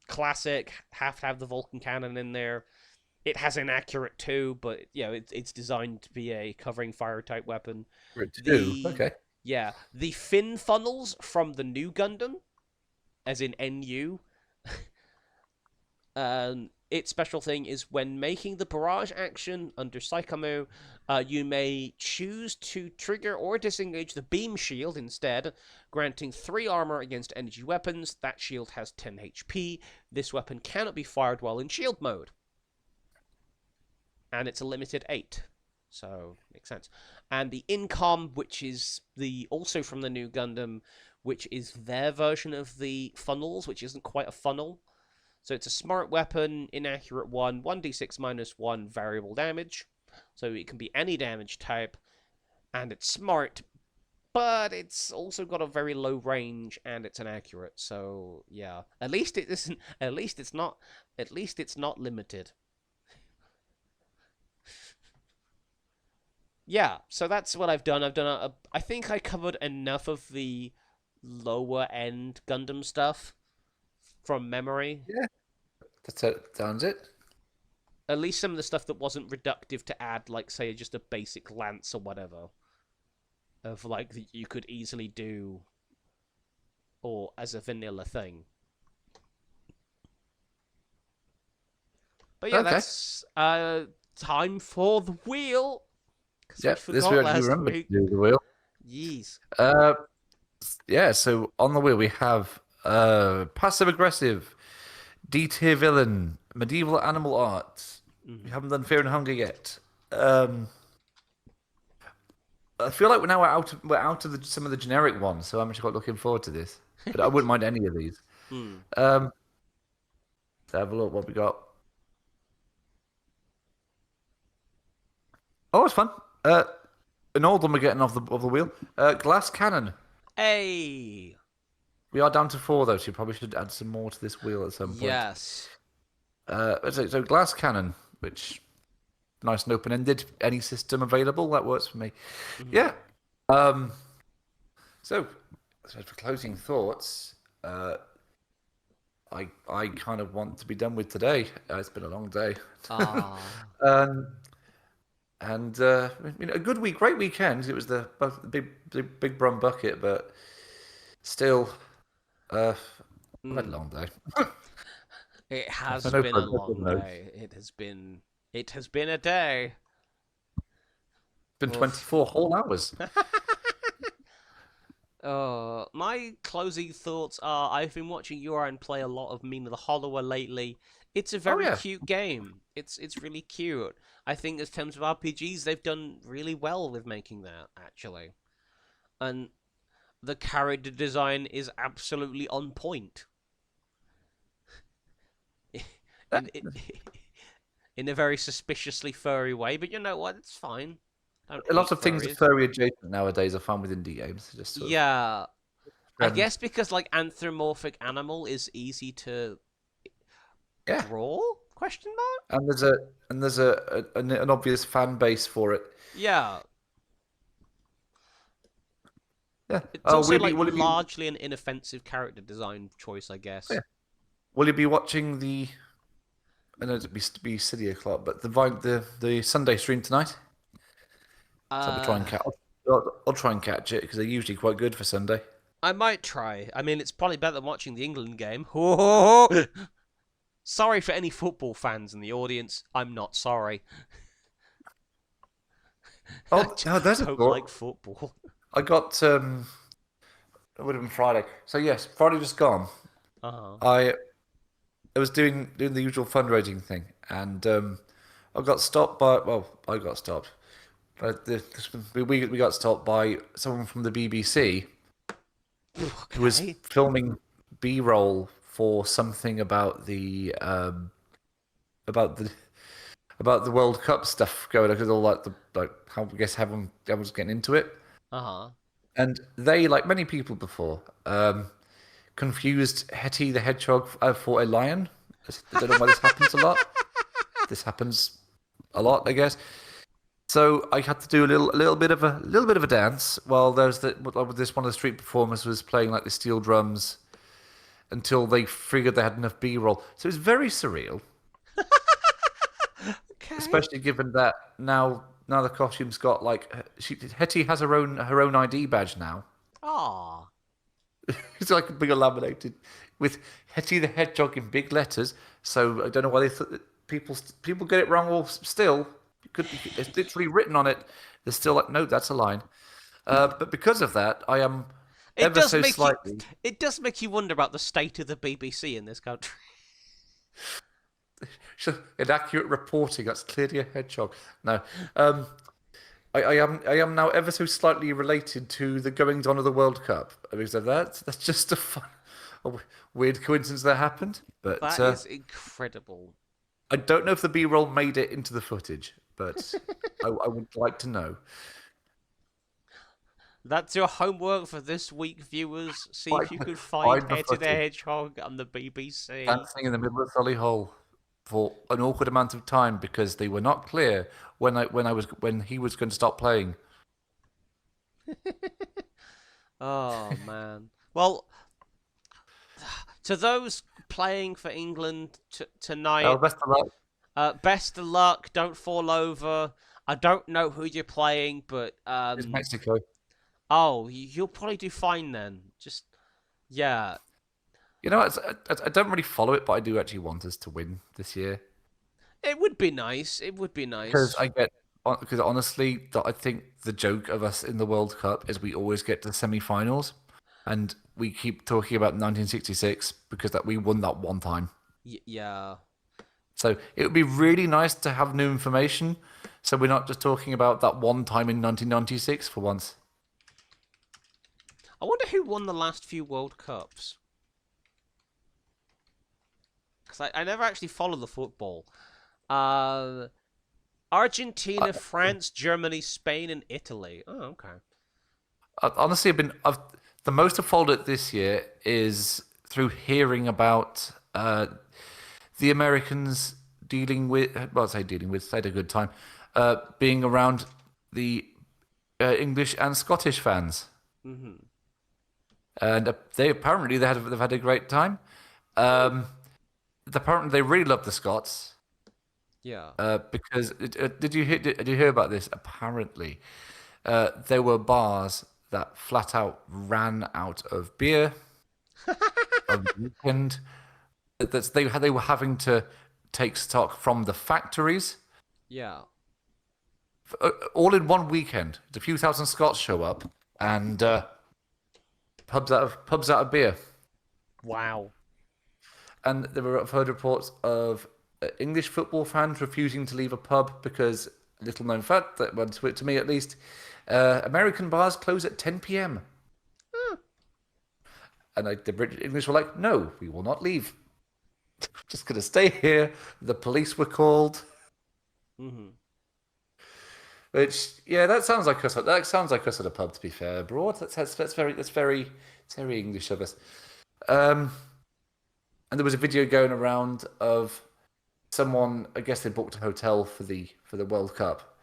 A: classic, have to have the Vulcan Cannon in there. It has inaccurate too, but it's designed to be a covering fire type weapon.
B: Okay.
A: Yeah, the fin funnels from the new Gundam, as in NU. Its special thing is when making the barrage action under Saikamu, you may choose to trigger or disengage the beam shield instead, granting 3 armor against energy weapons. That shield has 10 HP. This weapon cannot be fired while in shield mode. And it's a limited 8. So, makes sense. And the Incom, which is also from the new Gundam, which is their version of the funnels, which isn't quite a funnel. So it's a smart weapon, inaccurate 1, 1d6 minus 1 variable damage. So it can be any damage type, and it's smart, but it's also got a very low range, and it's inaccurate. So yeah, at least it isn't. At least it's not. At least it's not limited. Yeah, so that's what I've done. I think I covered enough of the lower end Gundam stuff from memory.
B: Yeah, that sounds it.
A: At least some of the stuff that wasn't reductive to add, like, say, just a basic lance or whatever. Of, like, that you could easily do, or as a vanilla thing. But yeah,
B: Okay.
A: that's time for the wheel.
B: Yeah, this we actually remember to do the wheel.
A: Yes.
B: Yeah, so on the wheel we have passive-aggressive, D-tier villain, medieval animal art. We haven't done Fear and Hunger yet. I feel like we're out of some of the generic ones, so I'm actually quite looking forward to this. But I wouldn't mind any of these. Let's have a look what we got. Oh, it's fun. An old one we're getting off the wheel. Glass cannon.
A: Hey.
B: We are down to 4 though, so you probably should add some more to this wheel at some point.
A: Yes.
B: So glass cannon, which nice and open-ended. Any system available that works for me. Yeah. So for closing thoughts, I kind of want to be done with today. It's been a long day. And a good week, great weekend. It was the big Brum bucket, but still, I've had a long day.
A: It has been a long day. It has been a day.
B: It's been 24 whole hours.
A: My closing thoughts are: I've been watching Euron play a lot of Mina the Hollower lately. It's a very cute game. It's really cute. I think in terms of RPGs, they've done really well with making that, actually. And the character design is absolutely on point. In a very suspiciously furry way, but you know what? It's fine.
B: A lot of things are furry adjacent nowadays are fun with indie games.
A: Yeah. I guess because, like, anthropomorphic animal is easy to draw? Question mark?
B: And there's an obvious fan base for it.
A: Yeah.
B: Yeah.
A: It's also largely an inoffensive character design choice, I guess.
B: Yeah. Will you be watching the? I know it'd be silly o'clock, but the Sunday stream tonight? I'll try and catch it because they're usually quite good for Sunday.
A: I might try. I mean, it's probably better than watching the England game. Sorry for any football fans in the audience. I'm not sorry.
B: There's a thought.
A: Like football.
B: I got it would have been Friday. So yes, Friday just gone. I was doing the usual fundraising thing, and I got stopped by. Well, I got stopped. But we got stopped by someone from the BBC who was filming B-roll for something about the about the about the World Cup stuff going on, because all how I guess everyone's getting into it. And they, like many people before, confused Hetty the Hedgehog for a lion. I don't know why this happens a lot. This happens a lot, I guess. So I had to do a little bit of a dance while one of the street performers was playing like the steel drums until they figured they had enough B-roll. So it was very surreal.
A: Okay.
B: Especially given that now the costume's got like Hetty has her own ID badge now.
A: Aww.
B: It's like being laminated with Hetty the Hedgehog in big letters. So I don't know why they thought that people get it wrong. Or still, it's literally written on it. They're still like, no, that's a line. But because of that, I am ever so slightly.
A: It does make you wonder about the state of the BBC in this country.
B: Inaccurate reporting. That's clearly a hedgehog. No, I am now ever so slightly related to the goings on of the World Cup. Because of that, that's just a weird coincidence that happened. But
A: that is incredible.
B: I don't know if the B-roll made it into the footage, but I would like to know.
A: That's your homework for this week, viewers. See if you could find Hetty the Hedgehog on the BBC.
B: Dancing in the middle of Solihull for an awkward amount of time because they were not clear when he was going to stop playing.
A: Oh man. Well, to those playing for England tonight,
B: Best of luck.
A: Best of luck. Don't fall over. I don't know who you're playing, but
B: It's Mexico.
A: Oh, you'll probably do fine then. Just yeah.
B: You know, I don't really follow it, but I do actually want us to win this year.
A: It would be nice.
B: Because honestly, I think the joke of us in the World Cup is we always get to the semi-finals, and we keep talking about 1966 because we won that one time.
A: Yeah.
B: So it would be really nice to have new information, so we're not just talking about that one time in 1996 for once.
A: I wonder who won the last few World Cups. Because I never actually follow the football. Argentina, France, Germany, Spain, and Italy. Oh, okay.
B: Honestly, the most I've followed it this year is through hearing about the Americans they had a good time, being around the English and Scottish fans.
A: Mm-hmm.
B: And they've had a great time. Apparently, they really love the Scots.
A: Yeah.
B: Because did you hear about this? Apparently, there were bars that flat out ran out of beer on the weekend. They were having to take stock from the factories.
A: Yeah.
B: All in one weekend. A few thousand Scots show up, and pubs out of beer.
A: Wow.
B: And I've heard reports of English football fans refusing to leave a pub because, little known fact, that well, to me at least, American bars close at 10 p.m. And the British English were like, no, we will not leave. Just going to stay here. The police were called.
A: Mm-hmm.
B: Which, yeah, that sounds like us. That sounds like us at a pub. To be fair, Broad. That's very English of us. And there was a video going around of someone. I guess they booked a hotel for the World Cup,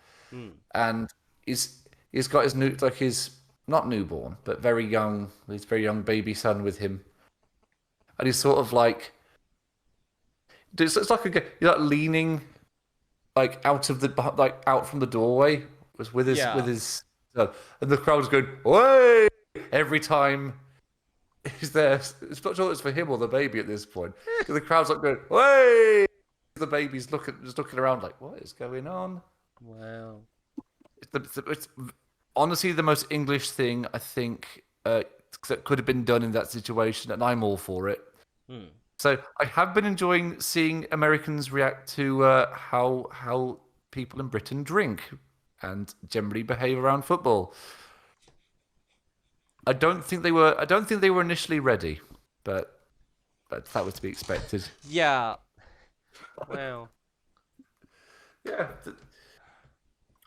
B: and he's got his not newborn, but very young baby son with him, and he's sort of like. It's like you're like leaning, like out from the doorway, with his and the crowd's going "Way!" every time he's there. It's not sure it's for him or the baby at this point. The crowd's like going "Way!" The baby's just looking around like, what is going on?
A: Wow.
B: honestly the most English thing I think that could have been done in that situation, and I'm all for it. So I have been enjoying seeing Americans react to how people in Britain drink and generally behave around football. I don't think they were initially ready, but that was to be expected.
A: Yeah. Wow.
B: Yeah.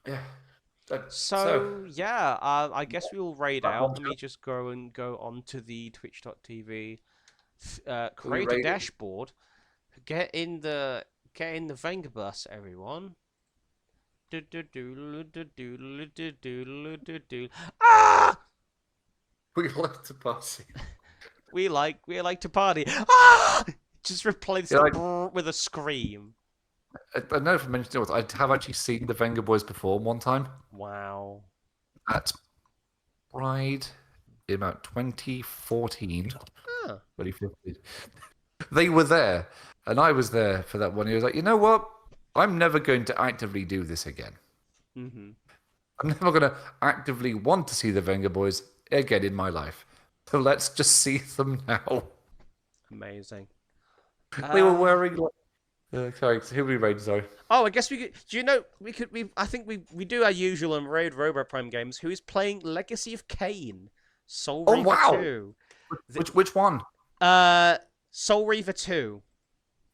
B: Yeah.
A: So yeah, I guess we'll raid out. Let me just go on to the twitch.tv, create a dashboard, get in the Venga bus, everyone. Ah!
B: We like to party.
A: We like to party. Ah! Just replace
B: Yeah,
A: the with a scream.
B: I don't know if I mentioned it. I have actually seen the Venga Boys perform one time.
A: Wow.
B: At Pride in about 2014. 2015. They were there, and I was there for that one. He was like, you know what? I'm never going to actively do this again.
A: Mm-hmm.
B: I'm never going to actively want to see the Venga Boys again in my life. So let's just see them now.
A: Amazing.
B: They were wearing like... sorry, who we raid? Sorry.
A: Oh, I guess we could. Do you know I think we do our usual and raid Robo Prime games. Who is playing Legacy of Kain? Soul Reaver 2.
B: Which one?
A: Soul Reaver 2.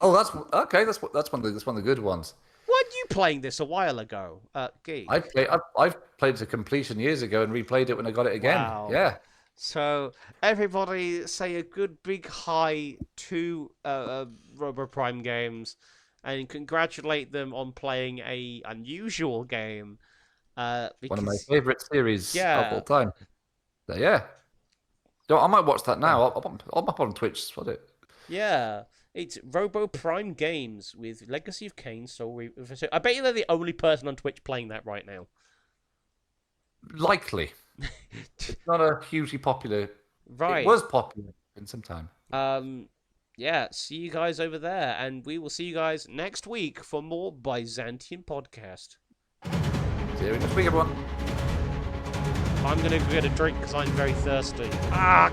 B: Oh, that's okay. That's one of the good ones.
A: Weren't you playing this a while ago, Geek?
B: I've played it to completion years ago and replayed it when I got it again.
A: Wow.
B: Yeah.
A: So everybody say a good big hi to Robo Prime Games, and congratulate them on playing a unusual game. Because...
B: one of my favorite series of all time. So, yeah. So I might watch that now. I'll up on Twitch. What it?
A: Yeah. It's Robo Prime Games with Legacy of Kain, Soul Reaver. I bet you they're the only person on Twitch playing that right now.
B: Likely. It's not a hugely popular.
A: Right.
B: It was popular in some time.
A: Yeah, see you guys over there, and we will see you guys next week for more Byzantian Podcast.
B: See you next week, everyone.
A: I'm gonna go get a drink because I'm very thirsty. Ah!